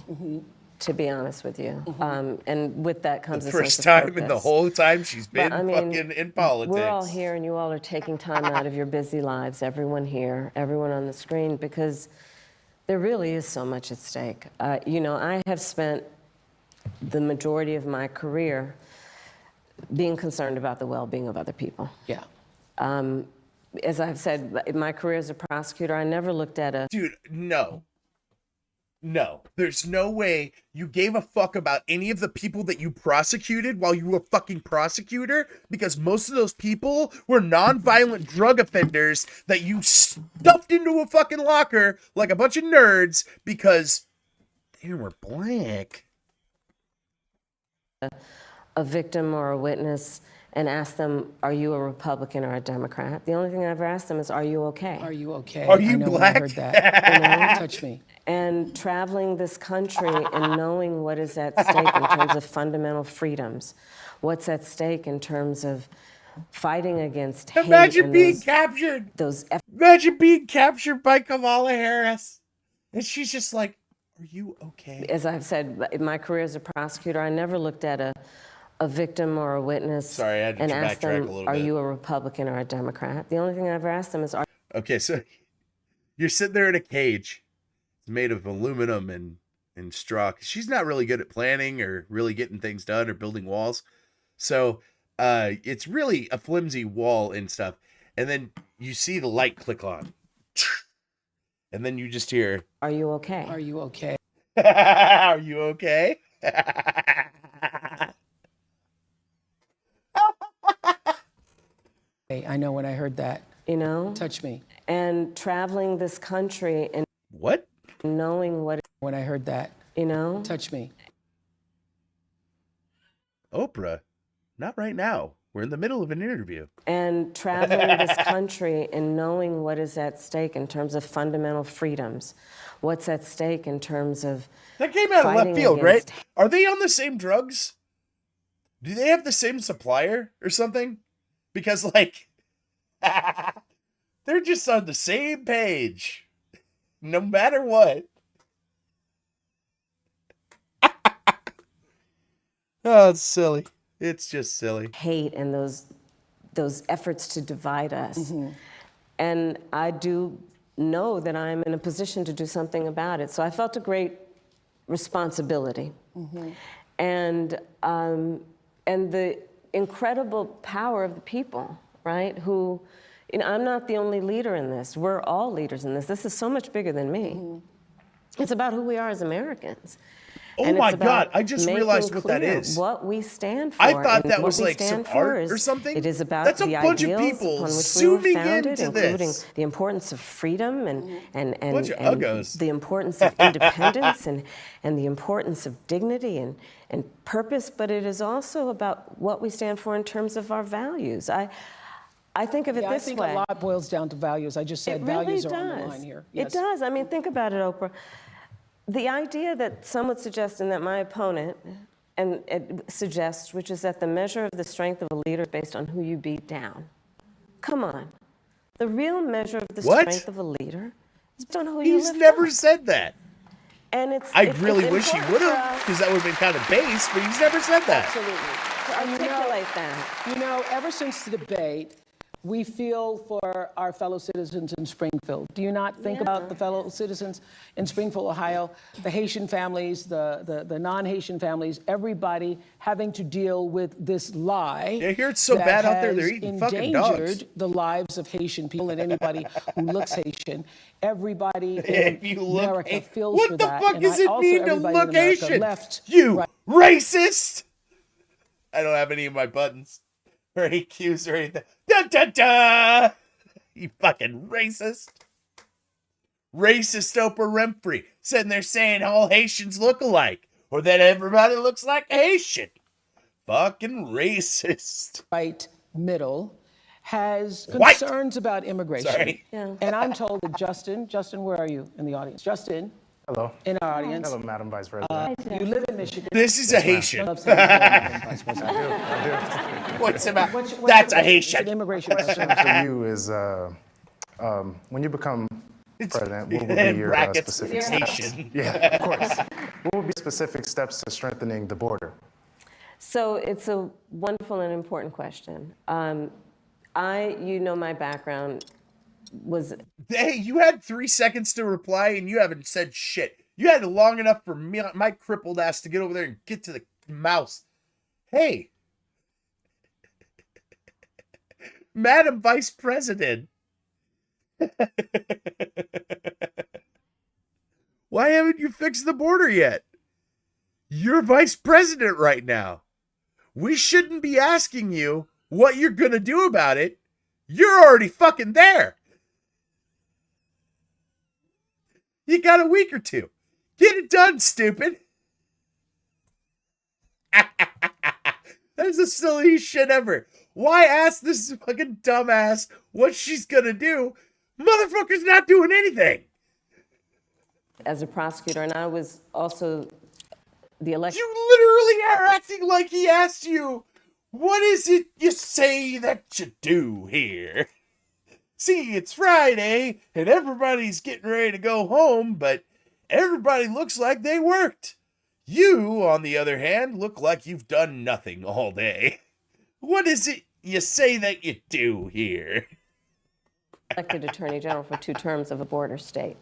to be honest with you. And with that comes The a sense first of time purpose. in the whole time she's been But, I mean, fucking in politics. We're all here and you all are taking time out of your busy lives, everyone here, everyone on the screen, because there really is so much at stake. You know, I have spent the majority of my career being concerned about the well-being of other people. Yeah. As I've said, in my career as a prosecutor, I never looked at a... Dude, no. No. There's no way you gave a fuck about any of the people that you prosecuted while you were a fucking prosecutor, because most of those people were non-violent drug offenders that you stuffed into a fucking locker like a bunch of nerds because they were black. a victim or a witness and ask them, are you a Republican or a Democrat? The only thing I ever asked them is, are you okay? Are you okay? Are you I know black? When I heard that. You know, touch me. And traveling this country and knowing what is at stake in terms of fundamental freedoms, what's at stake in terms of fighting against hate. Imagine being captured. Imagine being captured by Kamala Harris. And she's just like, are you okay? As I've said, in my career as a prosecutor, I never looked at a victim or a witness Sorry, I had to and asked backtrack them, a little are bit. you a Republican or a Democrat? The only thing I ever asked them is, are Okay, so you're sitting there in a cage. It's made of aluminum and straw. She's not really good at planning or really getting things done or building walls. So it's really a flimsy wall and stuff. And then you see the light click on. And then you just hear, are you okay? Are you okay? are you okay? I know when I heard that. You know? Touch me. And traveling this country and What? knowing what, When I heard that. you know? Touch me. Oprah, not right now. We're in the middle of an interview. And traveling this country and knowing what is at stake in terms of fundamental freedoms, what's at stake in terms of That came out of left fighting field, right? against- Are they on the same drugs? Do they have the same supplier or something? Because, like, they're just on the same page, no matter what. Oh, it's silly. It's just silly. hate and those efforts to divide us. And I do know that I'm in a position to do something about it. So I felt a great responsibility and the incredible power of the people, right? Who, I'm not the only leader in this. We're all leaders in this. This is so much bigger than me. It's about who we are as Americans. Oh And my it's God, about I just making realized what that clear is. What we stand for. I thought and that what was we like some stand for art or is- something. It is about That's a the bunch of ideals people upon which we were zooming founded, into including this. the importance of freedom and Bunch of and uggos. the importance of independence and the importance of dignity and purpose. But it is also about what we stand for in terms of our values. I think of it Yeah, this I think way. a lot boils down to values. I just said It really values does. are on the line here. It does. I mean, think about it, Oprah. The idea that some would suggest, and that my opponent and it suggests, which is that the measure of the strength of a leader is based on who you beat down. Come on. The real measure of the What? strength of a leader is based on who you He's lift never up. said that. And it's I it's really wish he important would for have, us because that would have been kind of base, but he's never said that. Absolutely. to articulate that. You know, ever since the debate, we feel for our fellow citizens in Springfield. Do you not think about the fellow citizens in Springfield, Ohio, the Haitian families, the non-Haitian families, everybody having to deal with this lie? I hear it's so that bad out there, they're has eating fucking dogs. endangered the lives of Haitian people and anybody who looks Haitian. Everybody If in you look, America feels what for the that. fuck And does I it also, mean to everybody look in America, Haitian? left, You right. racist! I don't have any of my buttons or any cues or anything. Da da da! You fucking racist. Racist Oprah Winfrey sitting there saying all Haitians look alike, or that everybody looks like a Haitian. Fucking racist. Right middle has White. concerns about immigration. Sorry. Yeah. And I'm told that Justin, where are you in the audience? Justin, Hello. in our audience, Hello, Madam Vice President. you live in Michigan. This is a Haitian. Love saying Madam Vice President. I What's about? What's That's a your- Haitian. An immigration do. question. For you is when you become president, what will be In your brackets, specific it's steps? Haitian. Yeah, of course. What will be specific steps to strengthening the border? So it's a wonderful and important question. My background was Hey, you had 3 seconds to reply and you haven't said shit. You had long enough for me, my crippled ass to get over there and get to the mouse. Hey, Madam Vice President. Why haven't you fixed the border yet? You're vice president right now. We shouldn't be asking you what you're going to do about it. You're already fucking there. You got a week or two. Get it done, stupid. That is the silliest shit ever. Why ask this fucking dumbass what she's gonna do? Motherfucker's not doing anything. as a prosecutor, and I was also the election. You literally are acting like he asked you, what is it you say that you do here? See, it's Friday, and everybody's getting ready to go home, but everybody looks like they worked. You, on the other hand, look like you've done nothing all day. What is it you say that you do here? Elected Attorney General for 2 terms of a border state.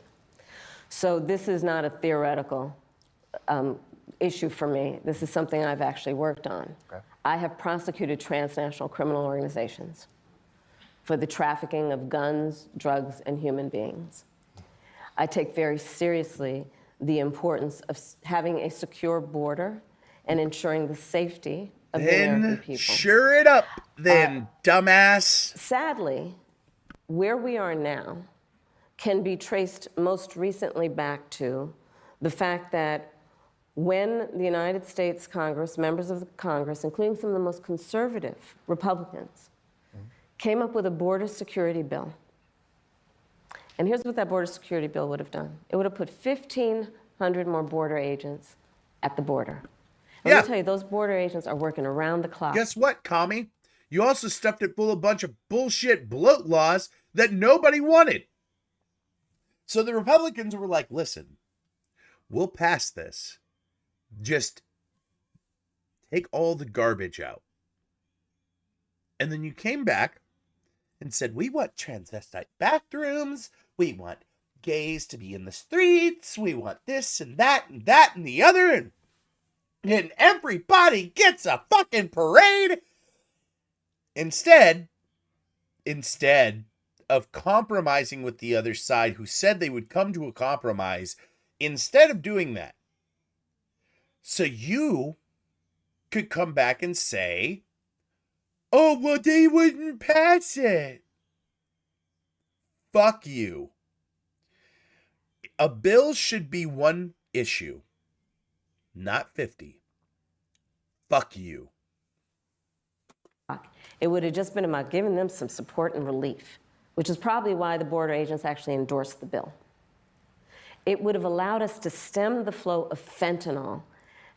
So this is not a theoretical issue for me. This is something I've actually worked on. Okay. I have prosecuted transnational criminal organizations for the trafficking of guns, drugs, and human beings. I take very seriously the importance of having a secure border and ensuring the safety of the American people. Sure it up, then, dumbass. Sadly, where we are now can be traced most recently back to the fact that when the United States Congress, members of the Congress, including some of the most conservative Republicans, came up with a border security bill. And here's what that border security bill would have done. It would have put 1,500 more border agents at the border. And let me tell you, those border agents are working around the clock. Guess what, commie? You also stuffed it full of a bunch of bullshit bloat laws that nobody wanted. So the Republicans were like, listen, we'll pass this. Just take all the garbage out. And then you came back and said, we want transvestite bathrooms. We want gays to be in the streets. We want this and that and that and the other. And and everybody gets a fucking parade. Instead of compromising with the other side who said they would come to a compromise, instead of doing that, so you could come back and say, oh, well, they wouldn't pass it. Fuck you. A bill should be one issue, not 50. Fuck you. It would have just been about giving them some support and relief, which is probably why the border agents actually endorsed the bill. It would have allowed us to stem the flow of fentanyl.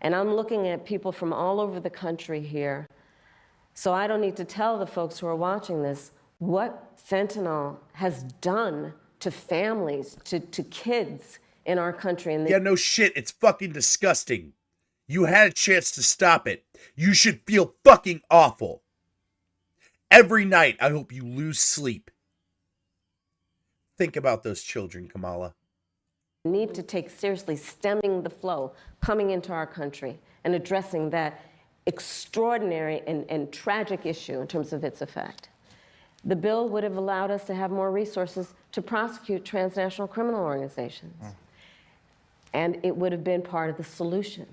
And I'm looking at people from all over the country here, so I don't need to tell the folks who are watching this what fentanyl has done to families, to kids in our country. And yeah, no shit. It's fucking disgusting. You had a chance to stop it. You should feel fucking awful. Every night, I hope you lose sleep. Think about those children, Kamala. Need to take seriously stemming the flow coming into our country and addressing that extraordinary and tragic issue in terms of its effect. The bill would have allowed us to have more resources to prosecute transnational criminal organizations. And it would have been part of the solution.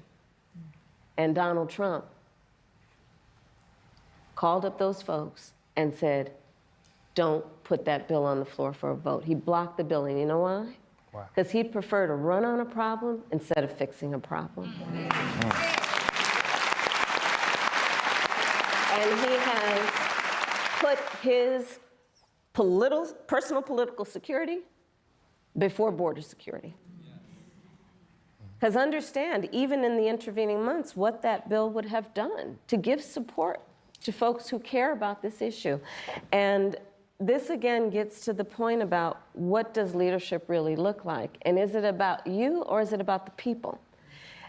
And Donald Trump called up those folks and said, don't put that bill on the floor for a vote. He blocked the bill, and you know why? Because he'd prefer to run on a problem instead of fixing a problem. And he has put his personal political security before border security. Because understand, even in the intervening months, what that bill would have done to give support to folks who care about this issue. And this again gets to the point about what does leadership really look like? And is it about you or is it about the people?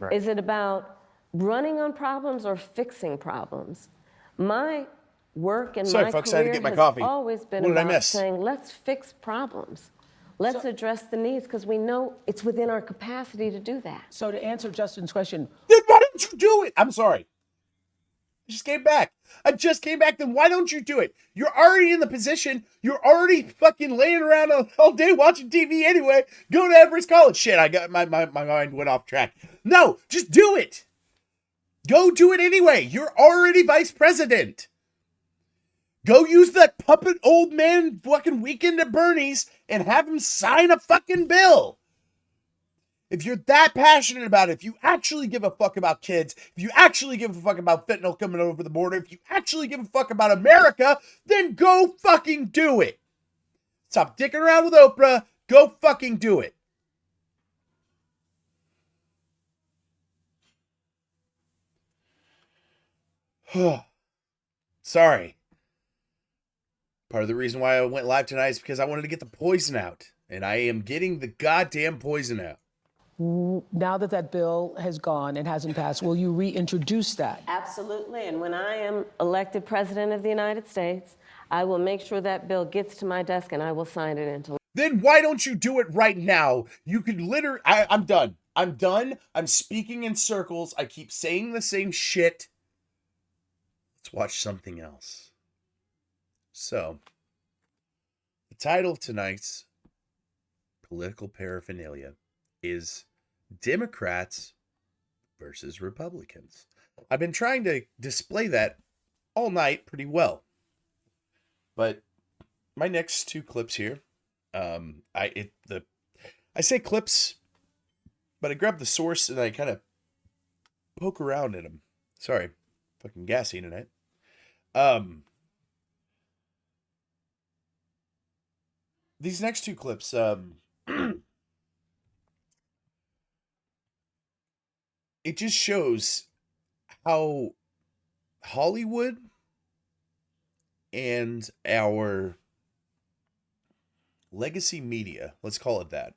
Right. Is it about running on problems or fixing problems? My work and my folks, career I had to get my has coffee. always been about saying, let's fix problems. Let's address the needs, because we know it's within our capacity to do that. So to answer Justin's question, then why don't you do it? I'm sorry. I just came back. Then why don't you do it? You're already in the position. You're already fucking laying around all day watching TV anyway. Go to Everest College. Shit, I got my mind went off track. No, just do it. Go do it anyway. You're already vice president. Go use that puppet old man fucking weekend at Bernie's and have him sign a fucking bill. If you're that passionate about it, if you actually give a fuck about kids, if you actually give a fuck about fentanyl coming over the border, if you actually give a fuck about America, then go fucking do it. Stop dicking around with Oprah. Go fucking do it. Sorry. Part of the reason why I went live tonight is because I wanted to get the poison out. And I am getting the goddamn poison out. Now that that bill has gone and hasn't passed, will you reintroduce that? Absolutely. And when I am elected president of the United States, I will make sure that bill gets to my desk and I will sign it into law. Then why don't you do it right now? You could literally... I'm done. I'm speaking in circles. I keep saying the same shit. Let's watch something else. So, the title of tonight's political paraphernalia is Democrats versus Republicans. I've been trying to display that all night pretty well. But my next two clips here, I say clips, but I grab the source and I kind of poke around in them. Sorry, fucking gassy tonight. These next two clips, it just shows how Hollywood and our legacy media, let's call it that,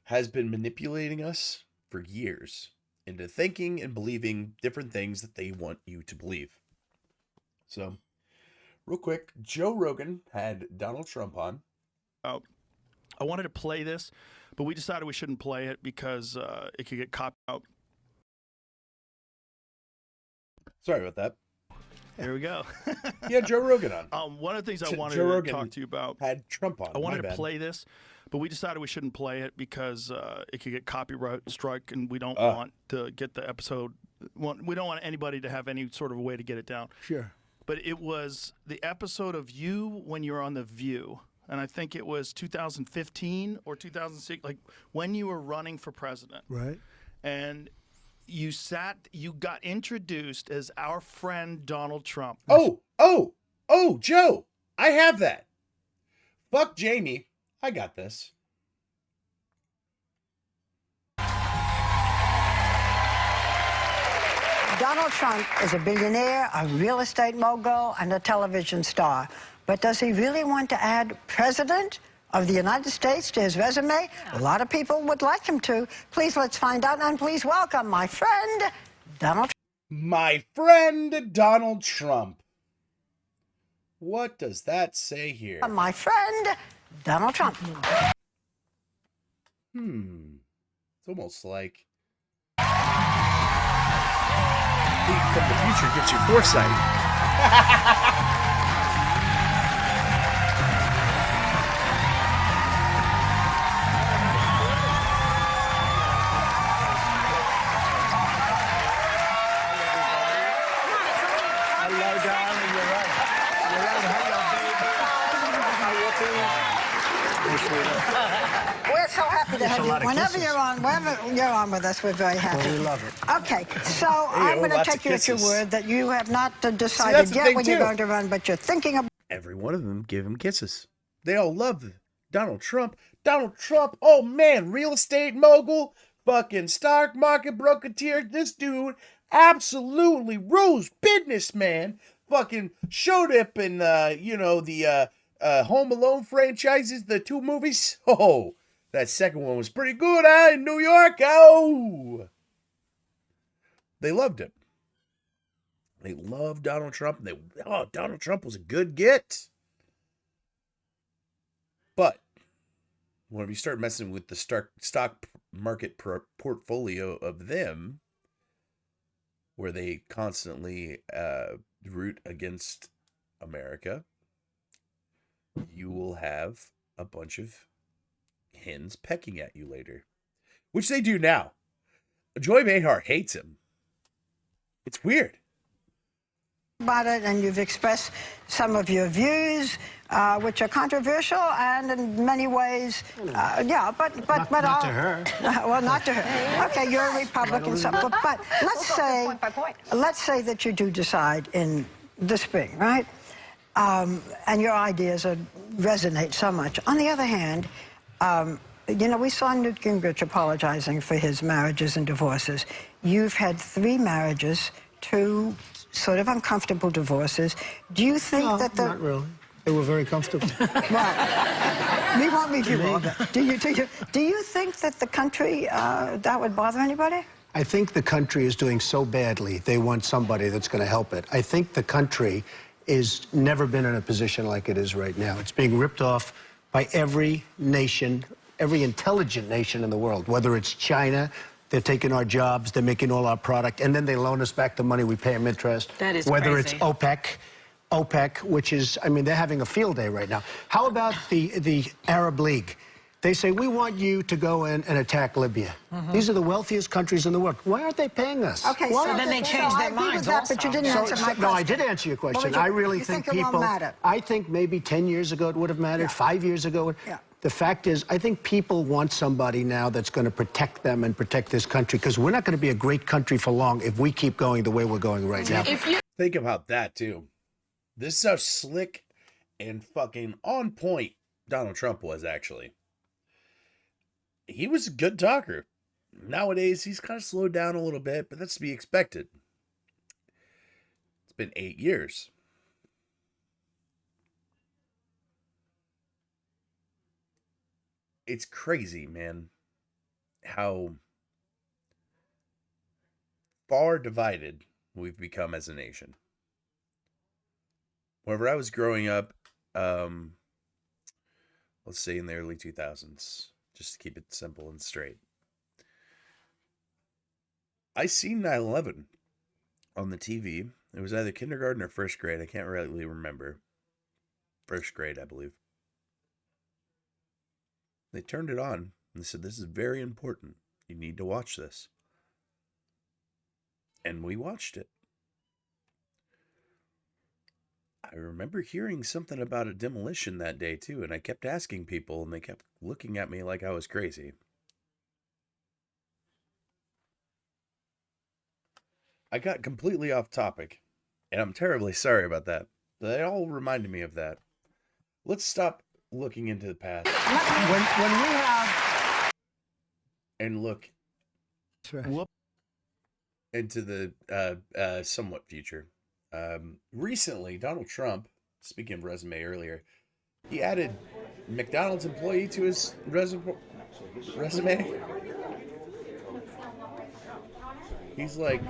has been manipulating us for years into thinking and believing different things that they want you to believe. So, real quick, Joe Rogan had Donald Trump on. I wanted to play this, but we decided we shouldn't play it because it could get copyright. Sorry about that. There we go. Yeah, Joe Rogan on. One of the things I wanted Joe to Rogan talk to you about. Had Trump on. I wanted My to bad. play this, but we decided we shouldn't play it because it could get copyright strike, and we don't want to get the episode. We don't want anybody to have any sort of way to get it down. Sure. But it was the episode of you when you were on The View, and I think it was 2015 or 2006, like when you were running for president. Right. And you got introduced as our friend Donald Trump. Oh, Joe, I have that. Fuck Jamie. I got this. Donald Trump is a billionaire, a real estate mogul, and a television star. But does he really want to add President of the United States to his resume? A lot of people would like him to. Please, let's find out, and please welcome my friend, Donald Trump. My friend Donald Trump. What does that say here? My friend, Donald Trump. It's almost like Pete from the future gives you foresight. We're so happy to have you. Whenever you're on with us, we're very happy. Well, we love it. Okay, so I'm going to lots take of you at your kisses. word that you have not that's decided the yet thing, when you're too. going to run, but you're thinking about. Every one of them give him kisses. They all love Donald Trump. Donald Trump, oh man, real estate mogul, fucking stock market broketeer. This dude absolutely rules, businessman. Fucking showed up in, the Home Alone franchises, the 2 movies. Oh, that second one was pretty good, in New York. Oh, they loved him. They loved Donald Trump. Donald Trump was a good get. But when we start messing with the stock market portfolio of them, where they constantly root against America, you will have a bunch of hens pecking at you later, which they do now. Joy Behar hates him. It's weird. About it, and you've expressed some of your views, which are controversial, and in many ways, but not to her. Well, not to her. Okay, you're a Republican, but let's say that you do decide in the spring, right? And your ideas resonate so much. On the other hand, we saw Newt Gingrich apologizing for his marriages and divorces. You've had 3 marriages, 2 sort of uncomfortable divorces. Do you think that not really. They were very comfortable. Well, we won't review all that. Do you think that the country, that would bother anybody? I think the country is doing so badly, they want somebody that's going to help it. I think the country is never been in a position like it is right now. It's being ripped off by every nation, every intelligent nation in the world, whether it's China. They're taking our jobs, they're making all our product, and then they loan us back the money, we pay them interest. That is Whether crazy. it's OPEC, which is, they're having a field day right now. How about the Arab League? They say, we want you to go in and attack Libya. These are the wealthiest countries in the world. Why aren't they paying us? Okay, Why so aren't then they changed I their agree with minds that, also. but you didn't answer my question. No, I did answer your question. Well, I really you think it people. won't matter? I think maybe 10 years ago it would have mattered. Yeah. 5 years ago. Yeah. The fact is, I think people want somebody now that's going to protect them and protect this country, because we're not going to be a great country for long if we keep going the way we're going right now. Think about that too. This is how slick and fucking on point Donald Trump was, actually. He was a good talker. Nowadays, he's kind of slowed down a little bit, but that's to be expected. It's been 8 years. It's crazy, man, how far divided we've become as a nation. Whenever I was growing up, let's say in the early 2000s, just to keep it simple and straight, I seen 9/11 on the TV It was either kindergarten or first grade. I can't really remember. First grade, I believe. They turned it on and they said, this is very important. You need to watch this. And we watched it. I remember hearing something about a demolition that day too, and I kept asking people, and they kept looking at me like I was crazy. I got completely off topic, and I'm terribly sorry about that. They all reminded me of that. Let's stop looking into the past. When we have... And look into the somewhat future. Recently, Donald Trump, speaking of resume earlier, he added McDonald's employee to his resume. He's like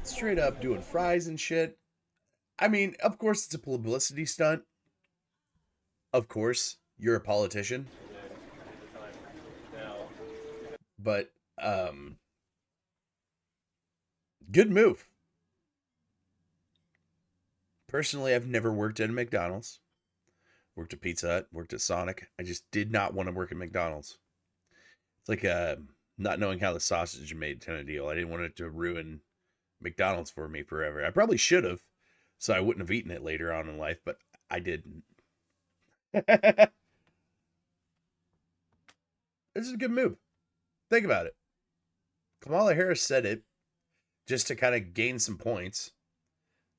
straight up doing fries and shit. I mean, of course it's a publicity stunt. Of course, you're a politician. But, good move. Personally, I've never worked at a McDonald's. Worked at Pizza Hut, worked at Sonic. I just did not want to work at McDonald's. It's like not knowing how the sausage is made kind of deal. I didn't want it to ruin McDonald's for me forever. I probably should have, so I wouldn't have eaten it later on in life, but I didn't. This is a good move. Think about it. Kamala Harris said it just to kind of gain some points.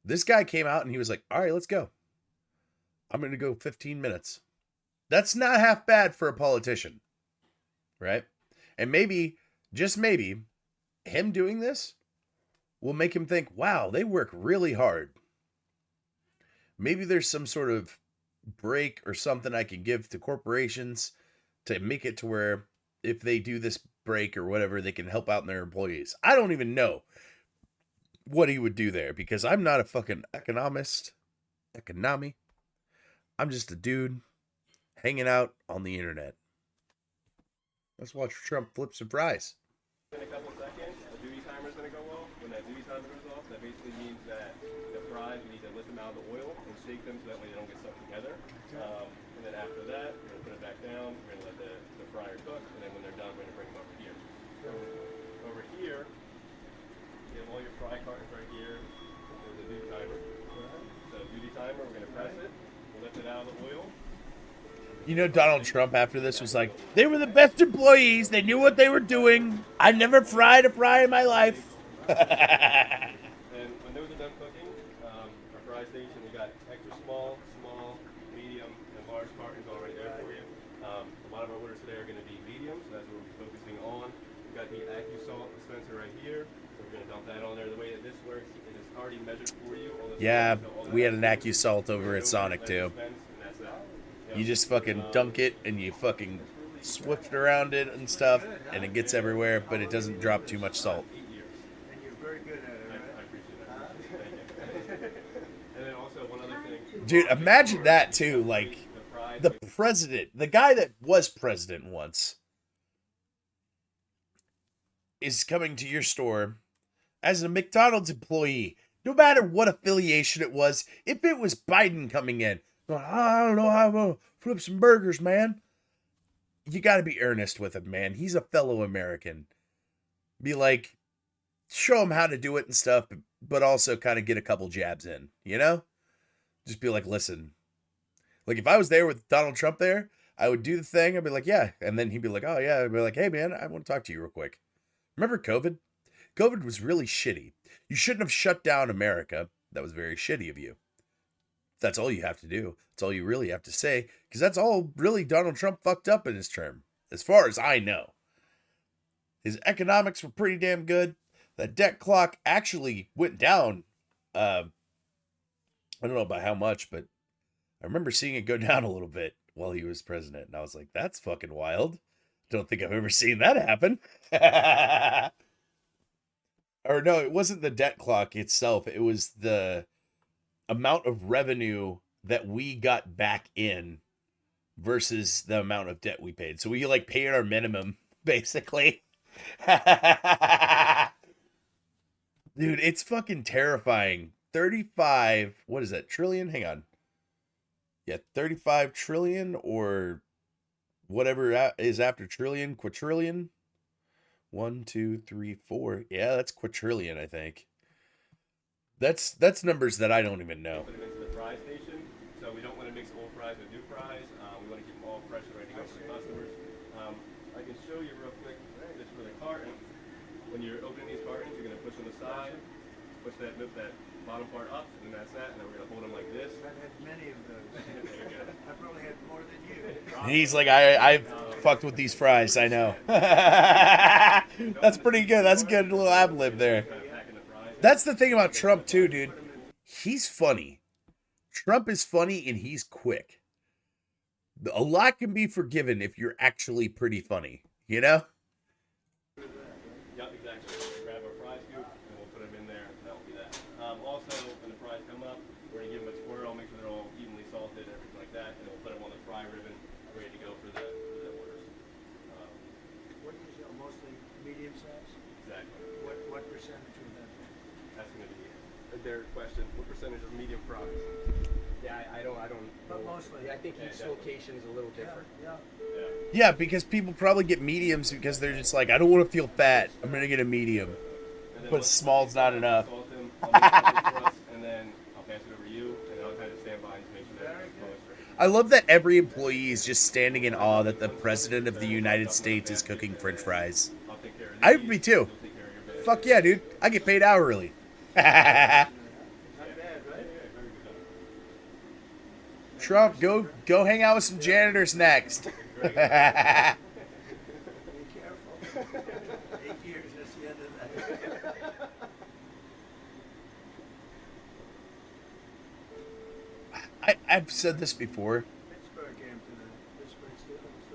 This guy came out and he was like, all right, let's go. I'm going to go 15 minutes. That's not half bad for a politician, right? And maybe, just maybe, him doing this will make him think, wow, they work really hard. Maybe there's some sort of break or something I can give to corporations to make it to where if they do this break or whatever, they can help out their employees. I don't even know what he would do there because I'm not a fucking economist. I'm just a dude hanging out on the internet. Let's watch Trump flip some fries. In a couple seconds, the duty timer is going to go off. When that duty timer goes off, that basically means that the fries, you need to lift them out of the oil and shake them so that way they don't get stuck together. And then after that, we're going to put it back down. We're going to let the fryer cook. And then when they're done, we're going to bring them over here. So over here, you have all your fry cartons right here. There's a duty timer. So duty timer, we're going to press it. We'll lift it out of the oil. You know, Donald Trump after this was like, they were the best employees. They knew what they were doing. I never fried a fry in my life. And when those are done cooking, our fry station, we got extra small, medium, and large cartons already there for you. A lot of our orders today are going to be medium, so that's what we'll be focusing on. We've got the AccuSalt dispenser right here. So we're going to dump that on there. The way that this works, it is already measured for you. Yeah, we had an AccuSalt over at Sonic too. You just fucking dunk it and you fucking swift around it and stuff, and it gets everywhere, but it doesn't drop too much salt. And you're very good at it. I appreciate that. And then also one other thing. Dude, imagine that too, like the president, the guy that was president once, is coming to your store as a McDonald's employee, no matter what affiliation it was. If it was Biden coming in, going, I don't know how I'm gonna flip some burgers, man. You got to be earnest with him, man. He's a fellow American. Be like, show him how to do it and stuff, but also kind of get a couple jabs in, you know? Just be like, listen. Like, if I was there with Donald Trump there, I would do the thing. I'd be like, yeah. And then he'd be like, oh, yeah. I'd be like, hey, man, I want to talk to you real quick. Remember COVID? COVID was really shitty. You shouldn't have shut down America. That was very shitty of you. That's all you have to do. That's all you really have to say, because that's all really Donald Trump fucked up in his term, as far as I know. His economics were pretty damn good. The debt clock actually went down. I don't know by how much, but I remember seeing it go down a little bit while he was president, and I was like, that's fucking wild. Don't think I've ever seen that happen. Or no, it wasn't the debt clock itself. It was the amount of revenue that we got back in versus the amount of debt we paid. So we like paid our minimum, basically. Dude, it's fucking terrifying 35, what is that, trillion? Hang on. Yeah, 35 trillion or whatever is after trillion, quadrillion. 1, 2, 3, 4. Yeah, that's quadrillion, I think. That's numbers that I don't even know. Put them into the fry station, so we don't want to mix old fries with new fries. We want to keep them all fresh and ready to go for the customers. I can show you real quick this for the carton. When you're opening these cartons, you're going to push on the side, push that bottom part up, and that's that. And then we're going to hold them like this. I've had many of those. I've probably had more than you. He's like, I've fucked with these fries, I know. That's pretty good. That's a good little ad lib there. That's the thing about Trump, too, dude. He's funny. Trump is funny, and he's quick. A lot can be forgiven if you're actually pretty funny, you know? Yep, exactly. We'll grab our fry scoop, and we'll put them in there, and that'll be that. Also, when the fries come up, we're going to give them a twirl, make sure they're all evenly salted and everything like that, and then we'll put them on the fry ribbon, ready to go for the orders. What is mostly medium size? Exactly. What percentage of that? That's going to be their question. What percentage of medium fries? Yeah, I don't. But mostly. I think each location is a little different. Yeah, because people probably get mediums because they're just like, I don't want to feel fat. I'm going to get a medium. But small's not enough. And then I'll pass it over to you, and I'll kind of stand by and make sure that it's I love that every employee is just standing in awe that the President of the United States is cooking French fries. I would be too. Fuck yeah, dude. I get paid hourly. Trump, go hang out with some janitors next. Be careful. 8 years, that's the end of that. I've said this before,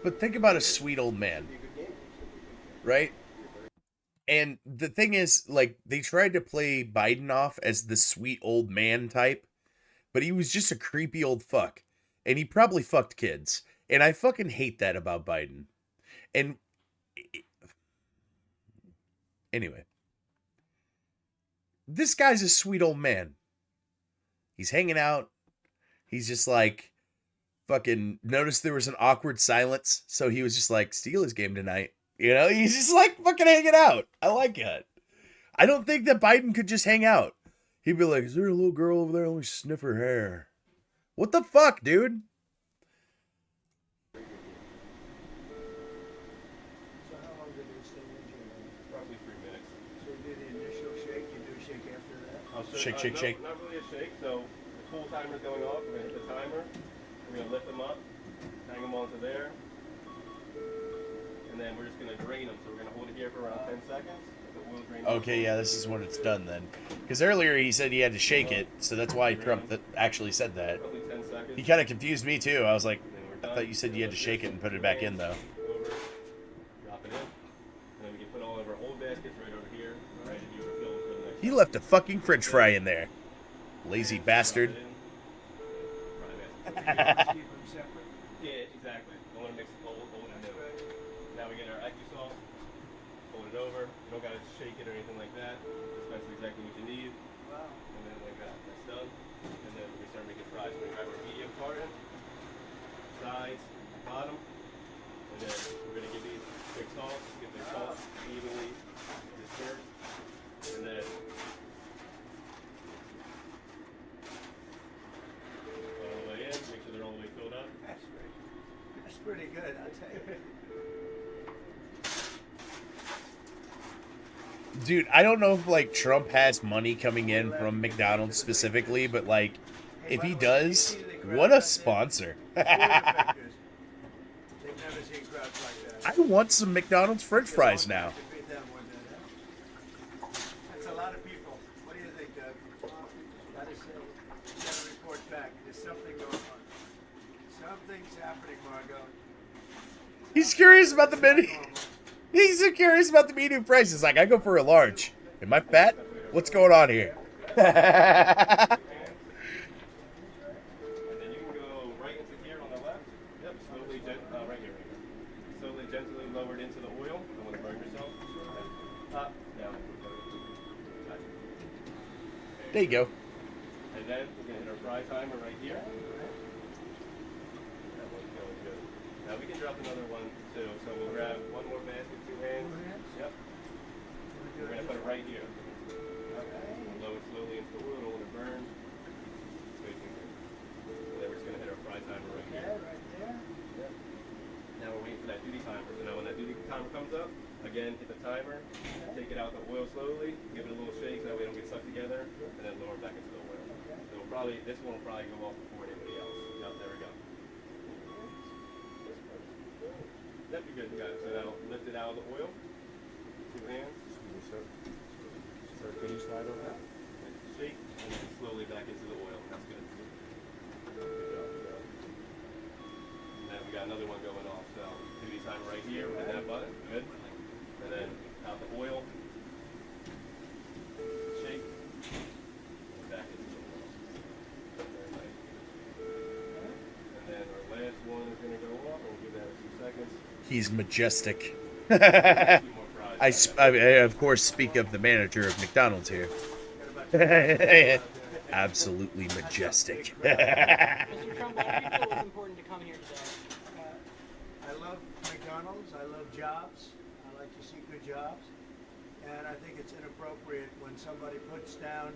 but think about a sweet old man, right? And the thing is, like, they tried to play Biden off as the sweet old man type, but he was just a creepy old fuck. And he probably fucked kids. And I fucking hate that about Biden. And anyway, this guy's a sweet old man. He's hanging out. He's just like, fucking noticed there was an awkward silence. So he was just like, Steelers game tonight. You know, he's just like fucking hanging out. I like it. I don't think that Biden could just hang out. He'd be like, is there a little girl over there? Let me sniff her hair. What the fuck, dude? So how long did it stay in jail? Roughly 3 minutes. So you do the initial shake, you do a shake after that? Shake. Not really a shake. So the cool timer's going off. We're going to hit the timer. We're going to lift them up, hang them onto there. And then we're just going to drain them. So we're going to hold it here for around 10 seconds. Okay, yeah, this is when it's done then. Because earlier he said he had to shake it, so that's why Trump actually said that. He kind of confused me too. I was like, I thought you said you had to shake it and put it back in though. Drop it in. And then we can put all of our old baskets right over here. Ready to do refill for the next. He left a fucking French fry in there. Lazy bastard. Keep them separate. Yeah, exactly. Don't want to mix old and new. Now we get our Ecusol. Fold it over. You don't gotta shake it or anything like that. Just that's exactly what you need. Wow. And then like that, that's done. And then we start making fries. We grab our medium carton, sides, bottom, and then we're gonna give these big salt. Give the salt evenly dispersed, and then all the way in. Make sure they're all the way filled up. That's pretty good, I'll tell you. Dude, I don't know if like Trump has money coming in from McDonald's specifically, but like if he does, what a sponsor. I want some McDonald's French fries now. That's a lot of people. What do you think, Doug? Gotta say, you gotta report back. There's something going on. Something's happening, Margot. He's curious about the menu. He's so curious about the medium prices. Like, I go for a large. Am I fat? What's going on here? And then you can go right into here on the left. Yep, slowly, right here. Slowly, gently lowered into the oil. Don't want to burn yourself. Up, down. There you go. then we're going to hit our fry timer right here. That one's going good. Now we can drop another one too. So we'll grab one more basket, 2 hands. Yep. We're going to put it right here. Lower it slowly into the oil, don't want to burn. And then we're just going to hit our fry timer right here. Yep. Now we're waiting for that duty timer. So now when that duty timer comes up, again, hit the timer, take it out the oil slowly, give it a little shake so that we don't get stuck together, and then lower it back into the oil. So we'll probably, this one will probably go off before anybody else. Yep, there we go. Yep, you're good, you got it. So now lift it out of the oil. 2 hands. Sir, can you slide on that? Shake, and then slowly back into the oil. That's good. Good job, good job. And then we got another one going off. So duty timer right here, hit that button. Good. And then out the oil. Shake. And back into the oil. Very nice. And then our last one is going to go off. We'll give that a few seconds. He's majestic. I of course speak of the manager of McDonald's here. Absolutely majestic. Mr. Trump, why do you feel it's important to come here today? I love McDonald's. I love jobs. I like to see good jobs. And I think it's inappropriate when somebody puts down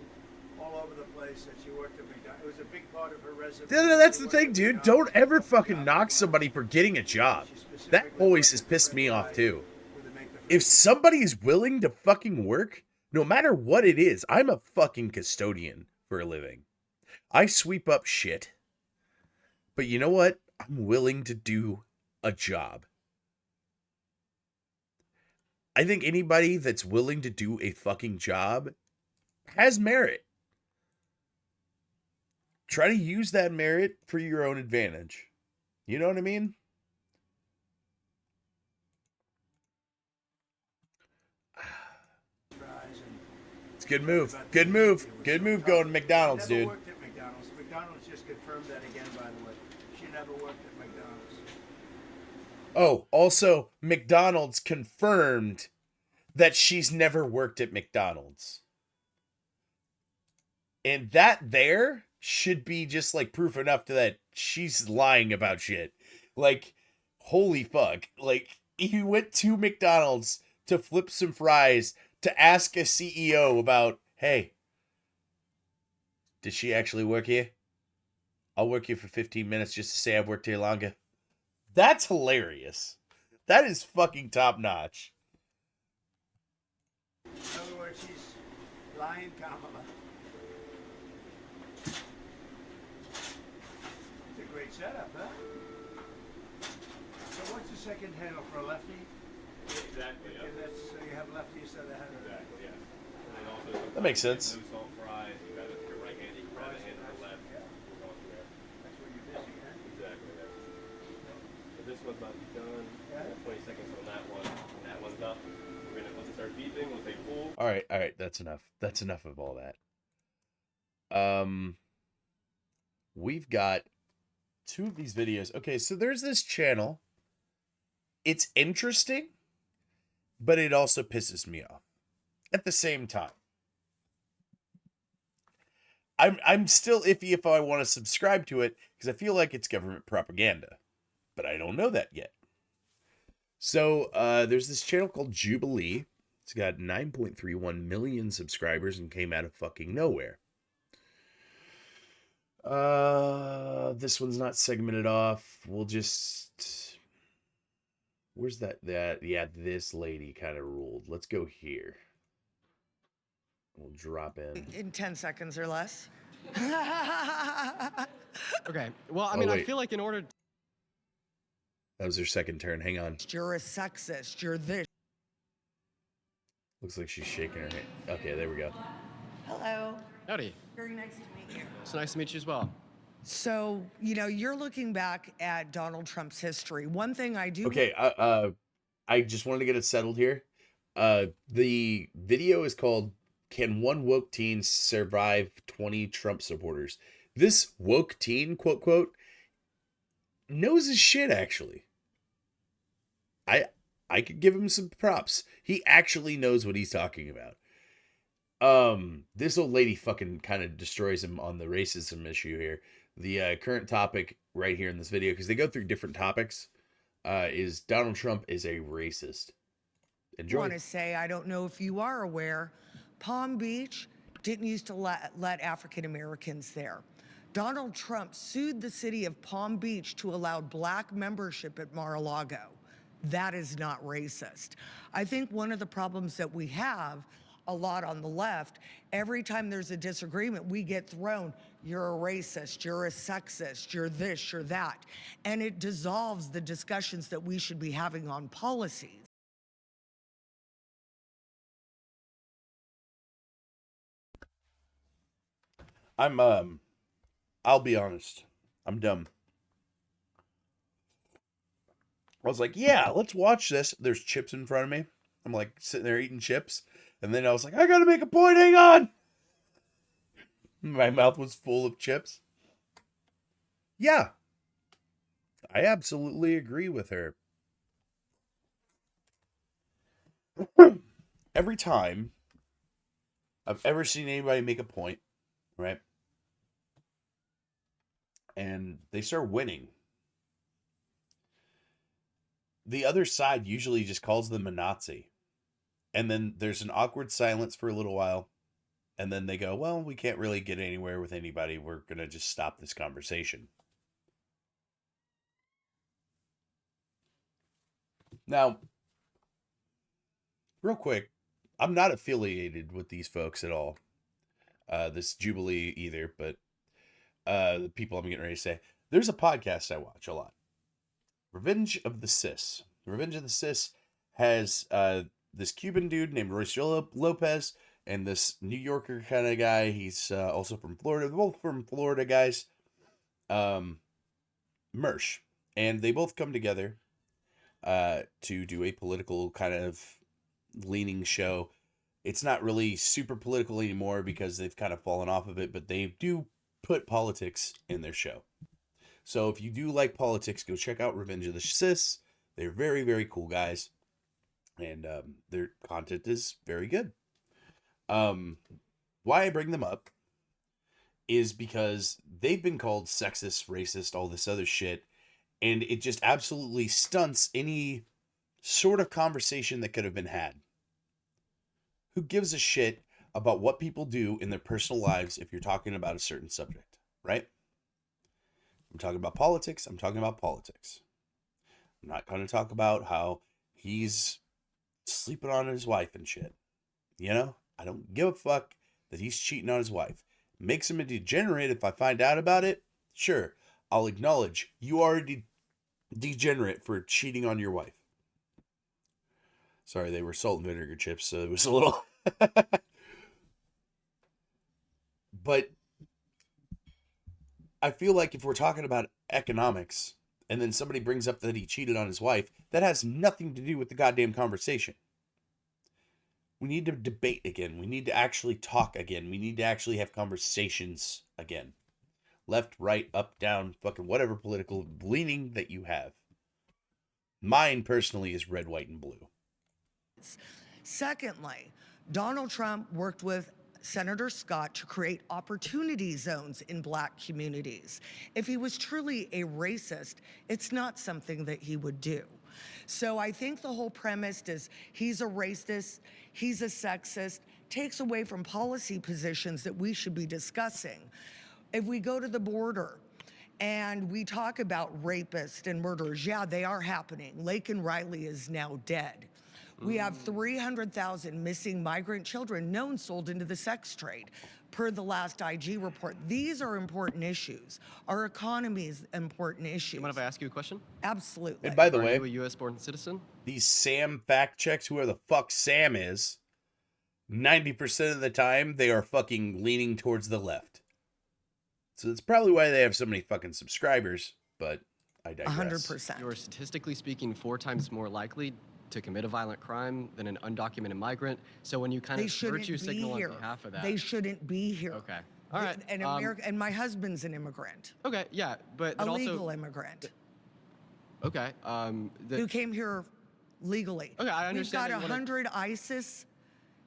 all over the place that she worked at McDonald's. It was a big part of her resume. That's the thing, dude. Don't ever fucking knock somebody for getting a job. That always has pissed me off, too. If somebody is willing to fucking work, no matter what it is, I'm a fucking custodian for a living. I sweep up shit. But you know what? I'm willing to do a job. I think anybody that's willing to do a fucking job has merit. Try to use that merit for your own advantage. You know what I mean? It's a good move. Good move. Good move going to McDonald's, dude. Worked at McDonald's. McDonald's just confirmed that again, by the way. She never worked at McDonald's. Oh, also, McDonald's confirmed that she's never worked at McDonald's. And that there should be just like proof enough to that she's lying about shit. Like, holy fuck. Like, you went to McDonald's to flip some fries to ask a CEO about, hey, did she actually work here? I'll work here for 15 minutes just to say I've worked here longer. That's hilarious. That is fucking top notch. In other words, she's lying Kamala. It's a great setup, huh? So what's the second handle for a lefty? Exactly, yeah. So you have lefties that have Exactly, yeah. And then also, That makes sense. loose salt fries, you got your right hand, you can grab the hand to the left. Yeah. We're going through there. That's what you're busy, huh? Exactly, yeah. So this one's about to be done. Yeah. 20 seconds on that one. And that one's up. We're gonna, once it starts beeping, we'll say pull. All right, that's enough. That's enough of all that. We've got 2 of these videos. Okay, so there's this channel. It's interesting, but it also pisses me off at the same time. I'm still iffy if I want to subscribe to it because I feel like it's government propaganda, but I don't know that yet. So there's this channel called Jubilee. It's got 9.31 million subscribers and came out of fucking nowhere. This one's not segmented off. We'll just... Where's that? Yeah, this lady kind of ruled. Let's go here. We'll drop in 10 seconds or less. Okay. Well, I mean, I wait. feel like in order. That was her second turn. Hang on. You're a sexist. You're this. Looks like she's shaking her hand. Okay, there we go. Hello. Howdy. Very nice to meet you. It's nice to meet you as well. So, you're looking back at Donald Trump's history. One thing I do. Okay, I just wanted to get it settled here. The video is called "Can One Woke Teen Survive 20 Trump Supporters?" This woke teen, quote, quote, knows his shit, actually. I could give him some props. He actually knows what he's talking about. This old lady fucking kind of destroys him on the racism issue here. The current topic right here in this video, because they go through different topics, is Donald Trump is a racist. I Enjoy. want to say, I don't know if you are aware, Palm Beach didn't used to let African Americans there. Donald Trump sued the city of Palm Beach to allow black membership at Mar-a-Lago. That is not racist. I think one of the problems that we have a lot on the left, every time there's a disagreement, we get thrown, you're a racist, you're a sexist, you're this, you're that. And it dissolves the discussions that we should be having on policies. I'll be honest. I'm dumb. I was like, yeah, let's watch this. There's chips in front of me. I'm like sitting there eating chips. And then I was like, I gotta make a point. Hang on. My mouth was full of chips. Yeah. I absolutely agree with her. Every time I've ever seen anybody make a point, right? And they start winning, the other side usually just calls them a Nazi. And then there's an awkward silence for a little while. And then they go, well, we can't really get anywhere with anybody. We're going to just stop this conversation. Now, real quick, I'm not affiliated with these folks at all. This Jubilee either, but the people I'm getting ready to say. There's a podcast I watch a lot. Revenge of the Cis. Revenge of the Cis has this Cuban dude named Royce Lopez and this New Yorker kind of guy. He's also from Florida. They're both from Florida guys. Mersh. And they both come together to do a political kind of leaning show. It's not really super political anymore because they've kind of fallen off of it, but they do put politics in their show. So if you do like politics, go check out Revenge of the Cis. They're very, very cool guys. And their content is very good. Why I bring them up is because they've been called sexist, racist, all this other shit. And it just absolutely stunts any sort of conversation that could have been had. Who gives a shit about what people do in their personal lives if you're talking about a certain subject, right? I'm talking about politics. I'm talking about politics. I'm not going to talk about how he's sleeping on his wife and shit. You know? I don't give a fuck that he's cheating on his wife. Makes him a degenerate if I find out about it. Sure, I'll acknowledge you are a degenerate for cheating on your wife. Sorry, they were salt and vinegar chips, so it was a little... But I feel like if we're talking about economics and then somebody brings up that he cheated on his wife, that has nothing to do with the goddamn conversation. We need to debate again. We need to actually talk again. We need to actually have conversations again. Left, right, up, down, fucking whatever political leaning that you have. Mine personally is red, white, and blue. Secondly, Donald Trump worked with Senator Scott to create opportunity zones in black communities. If he was truly a racist, it's not something that he would do. So I think the whole premise is he's a racist, he's a sexist, takes away from policy positions that we should be discussing. If we go to the border and we talk about rapists and murderers, yeah, they are happening. Laken Riley is now dead. We have 300,000 missing migrant children known sold into the sex trade, per the last IG report. These are important issues. Our economy is important issues. You mind if I ask you a question? Absolutely. And by the way, are you a U.S.-born citizen? These Sam fact checks, whoever the fuck Sam is, 90% of the time, they are fucking leaning towards the left. So that's probably why they have so many fucking subscribers, but I digress. 100%. You're statistically speaking 4 times more likely to commit a violent crime than an undocumented migrant. So when you kind They of shouldn't virtue be signal here. on behalf of that. They shouldn't be here. Okay. All right. And, and my husband's an immigrant. Okay, yeah, but A also... legal immigrant. Okay. Who came here legally. Okay, I understand. We've got 100 ISIS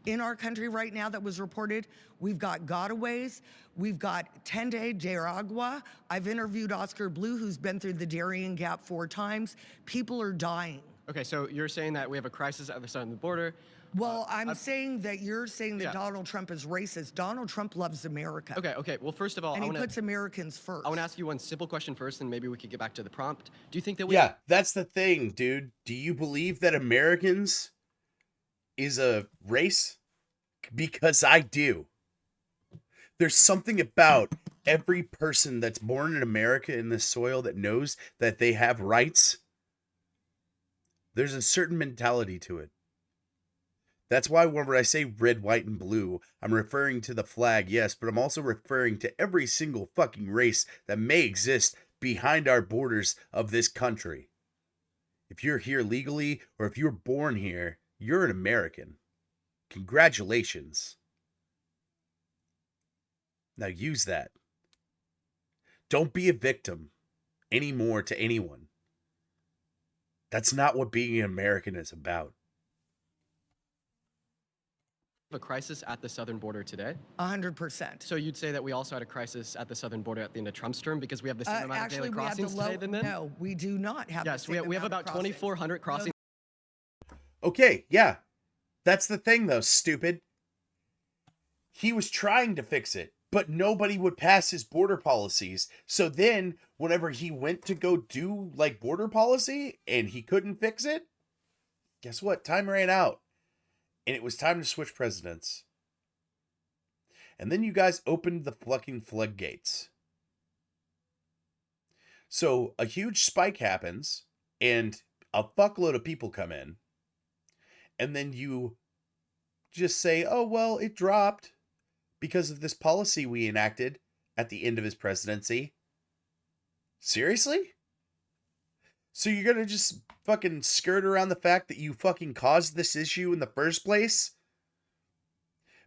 in our country right now that was reported. We've got gotaways. We've got Tende de Aragua. I've interviewed Oscar Blue, who's been through the Darien Gap 4 times. People are dying. Okay, so you're saying that we have a crisis at the southern border. Well, I'm saying that you're saying that Donald Trump is racist. Donald Trump loves America. Okay. Well, first of all, and he puts Americans first. I want to ask you one simple question first, and maybe we could get back to the prompt. Do you think that Yeah, that's the thing, dude. Do you believe that Americans is a race? Because I do. There's something about every person that's born in America in this soil that knows that they have rights. There's a certain mentality to it. That's why whenever I say red, white, and blue, I'm referring to the flag, yes, but I'm also referring to every single fucking race that may exist behind our borders of this country. If you're here legally, or if you're born here, you're an American. Congratulations. Now use that. Don't be a victim anymore to anyone. That's not what being an American is about. a crisis at the southern border today? 100%. So you'd say that we also had a crisis at the southern border at the end of Trump's term because we have the same amount of daily crossings today than then? No, we do not have yes, the same we have amount about of crossings. 2,400 crossings. Okay, yeah. That's the thing, though, stupid. He was trying to fix it, but nobody would pass his border policies. So then, whenever he went to go do, like, border policy, and he couldn't fix it, guess what? Time ran out. And it was time to switch presidents. And then you guys opened the fucking floodgates. So a huge spike happens, and a fuckload of people come in. And then you just say, oh, well, it dropped because of this policy we enacted at the end of his presidency. Seriously? So you're going to just fucking skirt around the fact that you fucking caused this issue in the first place?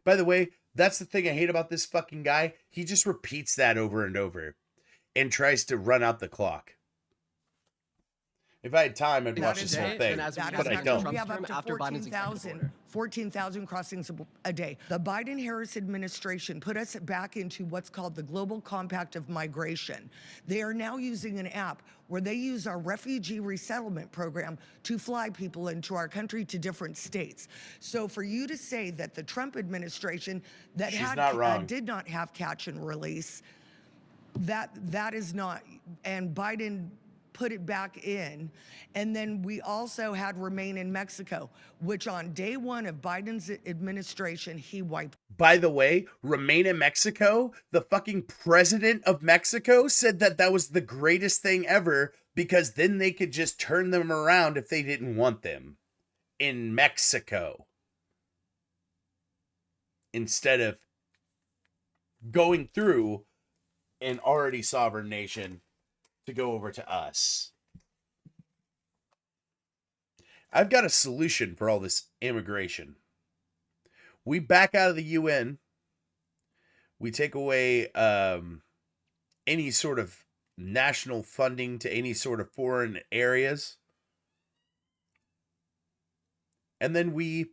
By the way, that's the thing I hate about this fucking guy. He just repeats that over and over and tries to run out the clock. If I had time, I'd watch this whole thing, but I don't. We have up to 14,000 crossings a day. The Biden-Harris administration put us back into what's called the Global Compact of Migration. They are now using an app where they use our refugee resettlement program to fly people into our country to different states. So for you to say that the Trump administration that did not have catch and release, that is not, and Biden put it back in. And then we also had Remain in Mexico, which on day one of Biden's administration, he wiped. By the way, Remain in Mexico, the fucking president of Mexico said that that was the greatest thing ever because then they could just turn them around if they didn't want them in Mexico. Instead of going through an already sovereign nation to go over to us. I've got a solution for all this immigration. We back out of the UN. We take away any sort of national funding to any sort of foreign areas. And then we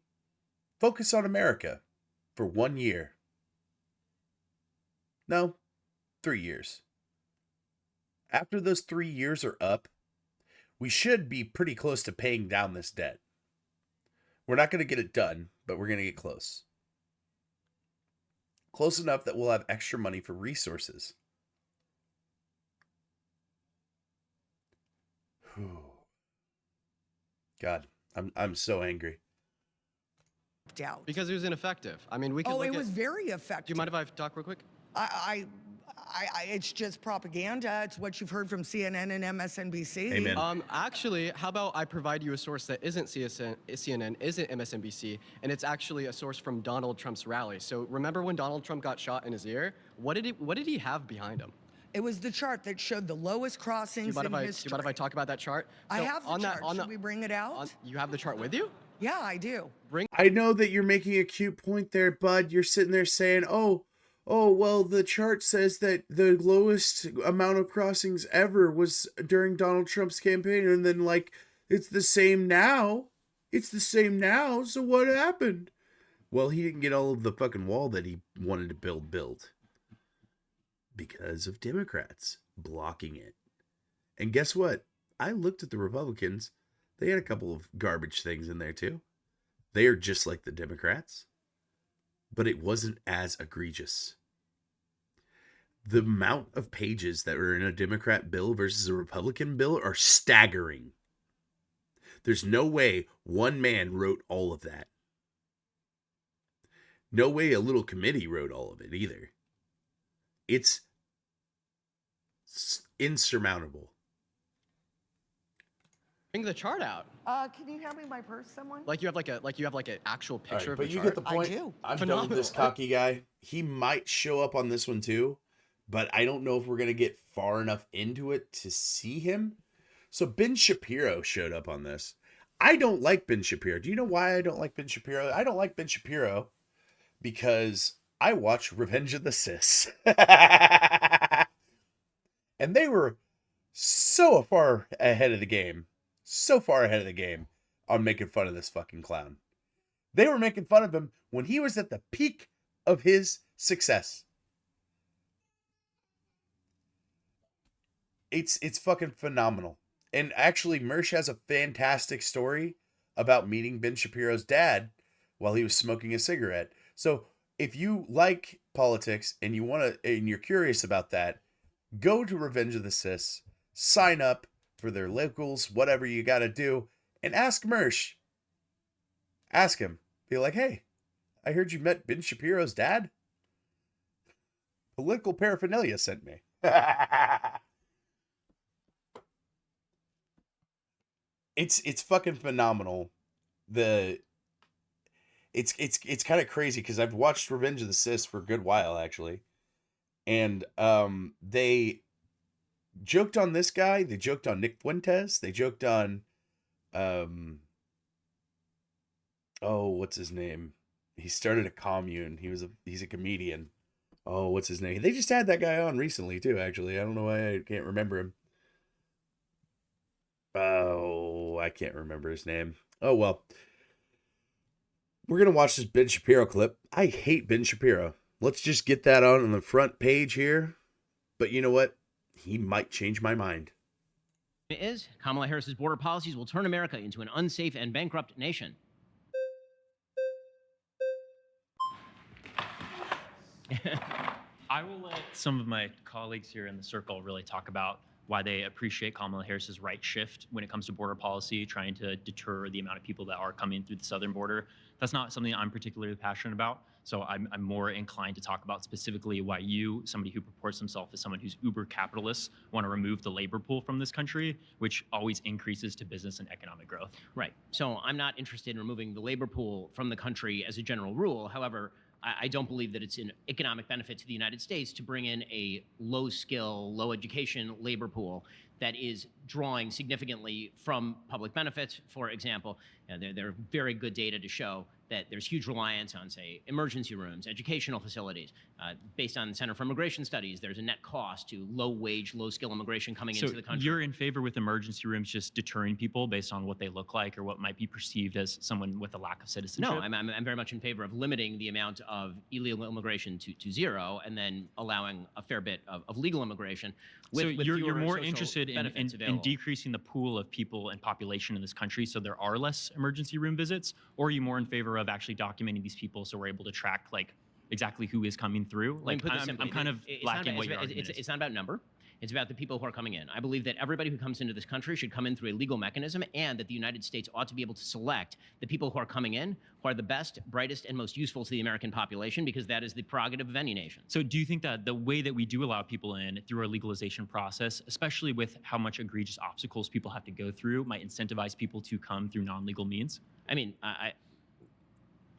focus on America for 1 year. No, 3 years. After those 3 years are up, we should be pretty close to paying down this debt. We're not going to get it done, but we're going to get close. Close enough that we'll have extra money for resources. God, I'm so angry. Because it was ineffective. I mean, we could it was very effective. Do you mind if I talk real quick? It's just propaganda. It's what you've heard from CNN and MSNBC. Amen. Actually, how about I provide you a source that isn't CNN, isn't MSNBC, and it's actually a source from Donald Trump's rally. So remember when Donald Trump got shot in his ear? What did he have behind him? It was the chart that showed the lowest crossings in history. Do you mind if I talk about that chart? I have the chart. Should we bring it out? You have the chart with you? Yeah, I do. I know that you're making a cute point there, bud. You're sitting there saying, oh, well, the chart says that the lowest amount of crossings ever was during Donald Trump's campaign. And then, like, it's the same now. It's the same now. So what happened? Well, he didn't get all of the fucking wall that he wanted to built because of Democrats blocking it. And guess what? I looked at the Republicans. They had a couple of garbage things in there too. They are just like the Democrats, but it wasn't as egregious. The amount of pages that are in a Democrat bill versus a Republican bill are staggering. There's no way one man wrote all of that. No way a little committee wrote all of it either. It's insurmountable. Bring the chart out. Can you hand me my purse, someone? Like you have like an actual picture of but the you chart. get the point. I do. I'm done with this Phenomenal. cocky guy. He might show up on this one too, but I don't know if we're going to get far enough into it to see him. So Ben Shapiro showed up on this. I don't like Ben Shapiro. Do you know why I don't like Ben Shapiro? I don't like Ben Shapiro because I watch Revenge of the Sis. And they were so far ahead of the game. So far ahead of the game on making fun of this fucking clown. They were making fun of him when he was at the peak of his success. It's fucking phenomenal. And actually, Mersh has a fantastic story about meeting Ben Shapiro's dad while he was smoking a cigarette. So if you like politics and you're curious about that, go to Revenge of the Sis, sign up for their locals, whatever you got to do, and ask Mersh. Ask him. Be like, hey, I heard you met Ben Shapiro's dad. Political Paraphernalia sent me. It's fucking phenomenal. It's kind of crazy because I've watched Revenge of the Sis for a good while actually, and they joked on this guy. They joked on Nick Fuentes. They joked on what's his name? He started a commune. He's a comedian. Oh, what's his name? They just had that guy on recently too. Actually, I don't know why I can't remember him. Oh, I can't remember his name. Oh, well. We're going to watch this Ben Shapiro clip. I hate Ben Shapiro. Let's just get that on the front page here. But you know what? He might change my mind. Is Kamala Harris's border policies will turn America into an unsafe and bankrupt nation. I will let some of my colleagues here in the circle really talk about why they appreciate Kamala Harris's right shift when it comes to border policy, trying to deter the amount of people that are coming through the southern border. That's not something I'm particularly passionate about. So I'm more inclined to talk about specifically why you, somebody who purports himself as someone who's uber capitalist, want to remove the labor pool from this country, which always increases to business and economic growth. Right. So I'm not interested in removing the labor pool from the country as a general rule. However, I don't believe that it's an economic benefit to the United States to bring in a low skill, low education labor pool that is drawing significantly from public benefits. For example, there are very good data to show that there's huge reliance on, say, emergency rooms, educational facilities. Based on the Center for Immigration Studies, there's a net cost to low-wage, low-skill immigration coming into the country. So you're in favor with emergency rooms just deterring people based on what they look like or what might be perceived as someone with a lack of citizenship? No, I'm very much in favor of limiting the amount of illegal immigration to zero and then allowing a fair bit of legal immigration. So you're fewer more social interested in benefits in available. decreasing the pool of people and population in this country so there are less emergency room visits, or are you more in favor of actually documenting these people so we're able to track like exactly who is coming through? Let me put this I'm simply, kind of it's not lacking about- what your it's- argument is. It's not about number. It's about the people who are coming in. I believe that everybody who comes into this country should come in through a legal mechanism, and that the United States ought to be able to select the people who are coming in, who are the best, brightest, and most useful to the American population, because that is the prerogative of any nation. So do you think that the way that we do allow people in through our legalization process, especially with how much egregious obstacles people have to go through, might incentivize people to come through non-legal means? I mean,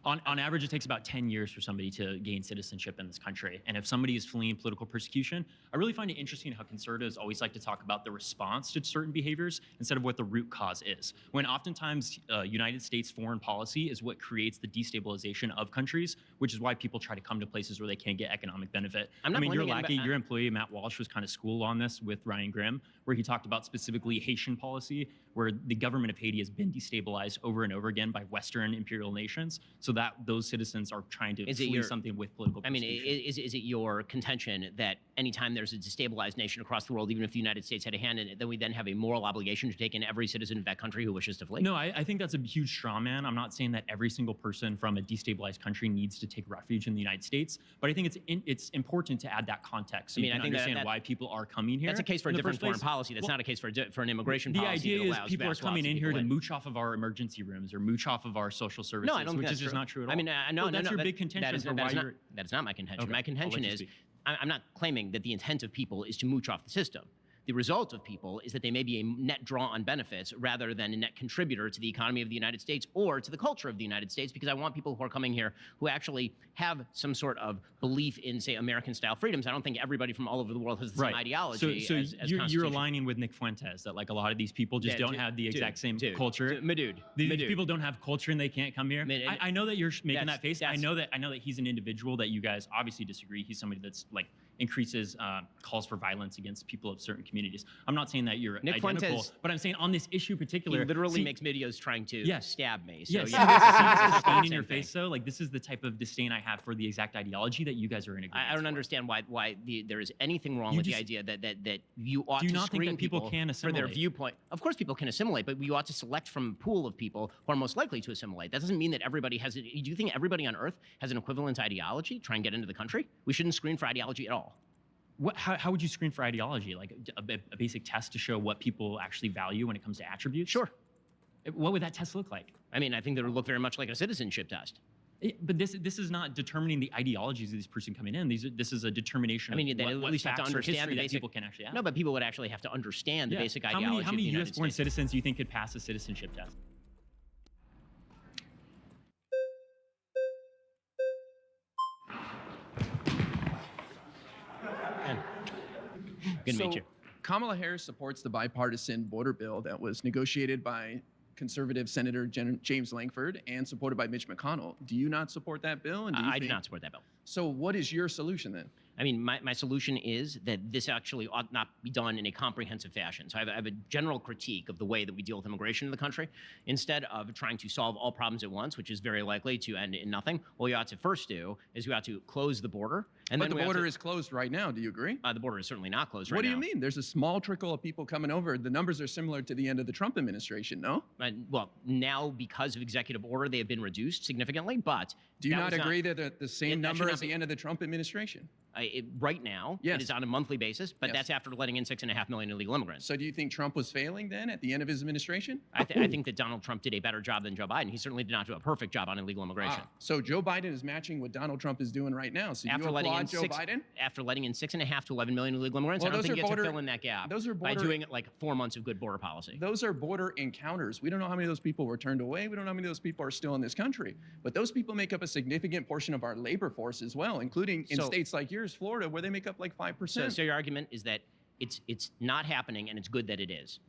On average, it takes about 10 years for somebody to gain citizenship in this country. And if somebody is fleeing political persecution, I really find it interesting how conservatives always like to talk about the response to certain behaviors instead of what the root cause is. When oftentimes United States foreign policy is what creates the destabilization of countries, which is why people try to come to places where they can't get economic benefit. I'm not I mean, your blaming lackey, anybody- your employee, Matt Walsh, was kind of schooled on this with Ryan Grimm, where he talked about specifically Haitian policy, where the government of Haiti has been destabilized over and over again by Western imperial nations. So that those citizens are trying to flee something with political I mean, persecution. is it your contention that anytime there's a destabilized nation across the world, even if the United States had a hand in it, then we then have a moral obligation to take in every citizen of that country who wishes to flee? No, I think that's a huge straw man. I'm not saying that every single person from a destabilized country needs to take refuge in the United States, but I think it's important to add that context so you can understand why people are coming here. That's a case for a different foreign policy. That's not a case for an immigration the policy. The idea that is people are vast coming swaths of in here people to mooch off of our emergency rooms or mooch off of our social services, No, I don't think which that's is just true. not true at all. I mean, no, that's no, your that- big contention that is, for that why is not, you're. that is not my contention. Okay, My I'll contention let you is, speak. I'm not claiming that the intent of people is to mooch off the system. The result of people is that they may be a net draw on benefits rather than a net contributor to the economy of the United States or to the culture of the United States, because I want people who are coming here who actually have some sort of belief in, say, American-style freedoms. I don't think everybody from all over the world has the same ideology So as you're Constitution. aligning with Nick Fuentes that like a lot of these people just don't have the exact same culture. These people don't have culture and they can't come here. I know that you're making that face. I know that he's an individual that you guys obviously disagree. He's somebody that's like increases calls for violence against people of certain communities. I'm not saying that you're Nick identical, Fuentes, but I'm saying on this issue particular, he literally makes videos trying to stab me. So yes, yeah, this is disdain in your face. So like this is the type of disdain I have for the exact ideology that you guys are in agreement. I don't understand why there is anything wrong with the idea that you ought do you to not think screen that people can for their assimilate? viewpoint. Of course, people can assimilate, but you ought to select from a pool of people who are most likely to assimilate. That doesn't mean that everybody has. Do you think everybody on Earth has an equivalent ideology? Try and get into the country. We shouldn't screen for ideology at all. How would you screen for ideology? Like a basic test to show what people actually value when it comes to attributes? Sure. What would that test look like? I mean, I think that would look very much like a citizenship test. But this is not determining the ideologies of this person coming in. This is a determination. I mean, of they at what least have to facts or understand history the that basic. people can actually have. No, but people would actually have to understand the basic ideology. How many of the United U.S.-born States. citizens do you think could pass a citizenship test? Good to meet you. Kamala Harris supports the bipartisan border bill that was negotiated by conservative Senator James Lankford and supported by Mitch McConnell. Do you not support that bill? And I do not support that bill. So what is your solution then? I mean, my solution is that this actually ought not be done in a comprehensive fashion. So I have a general critique of the way that we deal with immigration in the country. Instead of trying to solve all problems at once, which is very likely to end in nothing, what we ought to first do is we ought to close the border. And But then the border is closed right now. Do you agree? The border is certainly not closed right What do now. you mean? There's a small trickle of people coming over. The numbers are similar to the end of the Trump administration, no? Well, now because of executive order, they have been reduced significantly, but Do you that not was agree that they're the same that should number not as the end of the Trump administration? Right now, it is on a monthly basis, but Yes. that's after letting in 6.5 million illegal immigrants. So do you think Trump was failing then at the end of his administration? I think that Donald Trump did a better job than Joe Biden. He certainly did not do a perfect job on illegal immigration. So Joe Biden is matching what Donald Trump is doing right now. So After you letting in applaud Joe Biden? After letting in 6.5 to 11 million illegal immigrants, Well, I don't those think are you get border- to fill in that gap those are by border- doing like 4 months of good border policy. Those are border encounters. We don't know how many of those people were turned away. We don't know how many of those people are still in this country. But those people make up a significant portion of our labor force as well, including in So- states like yours, Florida, where they make up like 5%. So your argument is that it's not happening and it's good that it is.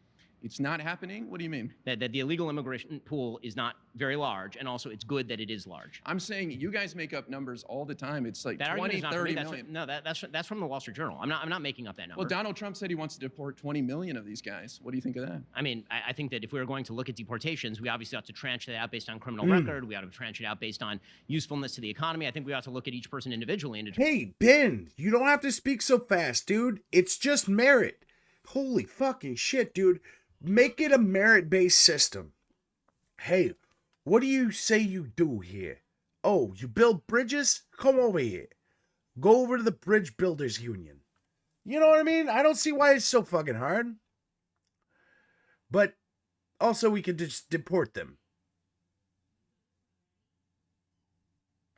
It's not happening? What do you mean? That the illegal immigration pool is not very large, and also it's good that it is large. I'm saying you guys make up numbers all the time. It's like That 20, argument is not from 30 me. million. No, that's from the Wall Street Journal. I'm not making up that number. Well, Donald Trump said he wants to deport 20 million of these guys. What do you think of that? I mean, I think that if we were going to look at deportations, we obviously ought to tranche that out based on criminal record. We ought to tranche it out based on usefulness to the economy. I think we ought to look at each person individually and determine. Hey, Ben, you don't have to speak so fast, dude. It's just merit. Holy fucking shit, dude. Make it a merit-based system. Hey, what do you say you do here? Oh, you build bridges? Come over here. Go over to the Bridge Builders Union. You know what I mean? I don't see why it's so fucking hard. But also we could just deport them.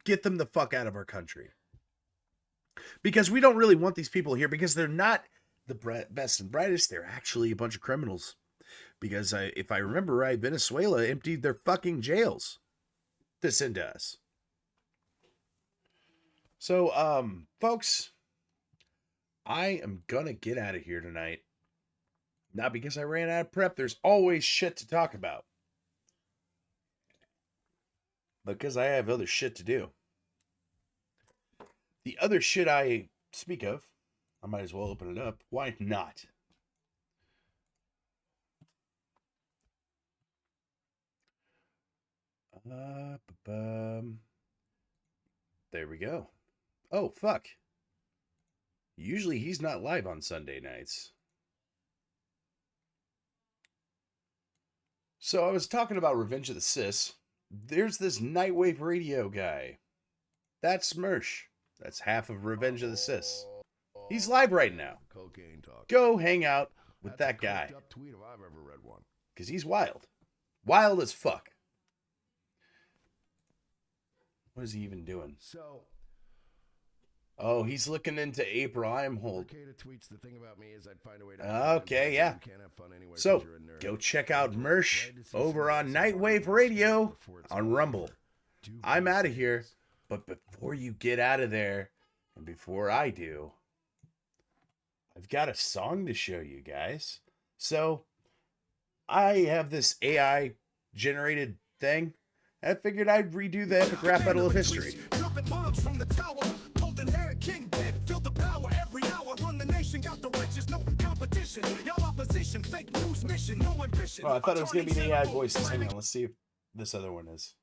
Get them the fuck out of our country. Because we don't really want these people here because they're not the best and brightest. They're actually a bunch of criminals. Because if I remember right, Venezuela emptied their fucking jails to send to us. So, folks, I am gonna get out of here tonight. Not because I ran out of prep. There's always shit to talk about. Because I have other shit to do. The other shit I speak of, I might as well open it up. Why not? There we go. Oh, fuck. Usually he's not live on Sunday nights. So I was talking about Revenge of the Sis. There's this Nightwave Radio guy. That's Smersh. That's half of Revenge of the Sis. He's live right now. Go hang out with that guy. Tweet if I've ever read one. Because he's wild. Wild as fuck. What is he even doing? So, oh, he's looking into April Imhold. tweets, the thing about me is I'd find a way to Okay, yeah. So, go check out Mersh over on Nightwave Radio on Rumble. I'm out of here, but before you get out of there, and before I do, I've got a song to show you guys. So, I have this AI generated thing. I figured I'd redo the epic rap battle of history. Dropping bombs from the tower, holding hair king bed, feel the power every hour, run the nation, got the riches, no competition, y'all opposition, fake news mission, no ambition. Oh, I thought it was gonna be the AI voices. Hang on, let's see if this other one is.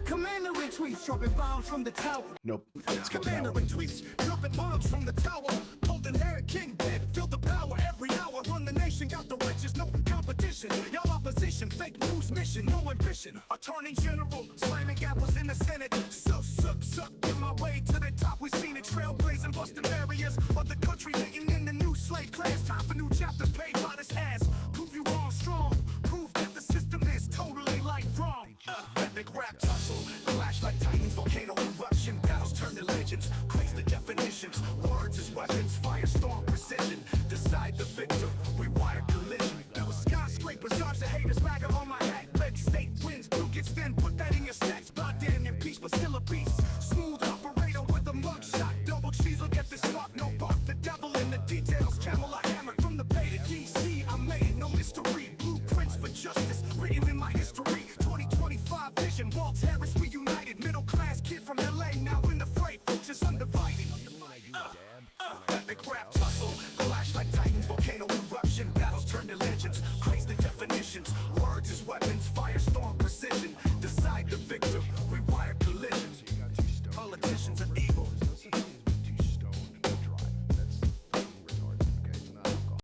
Commander in tweets, dropping bombs from the tower. Nope, let's go to that Commander one. in tweets, dropping bombs from the tower, holding hair king bed, feel the power every hour, run the nation, got the riches, no competition, y'all opposition, fake news mission, no ambition. Attorney General, slamming apples in the Senate, suck, in my way to the top, we seen it, trailblazing, busting barriers, of the country, making in the new slave class, time for new chapters, paid by this ass, prove you wrong, strong, prove that the system is totally like wrong. Epic rap tussle, clash like titans, volcano eruption, battles turn to legends,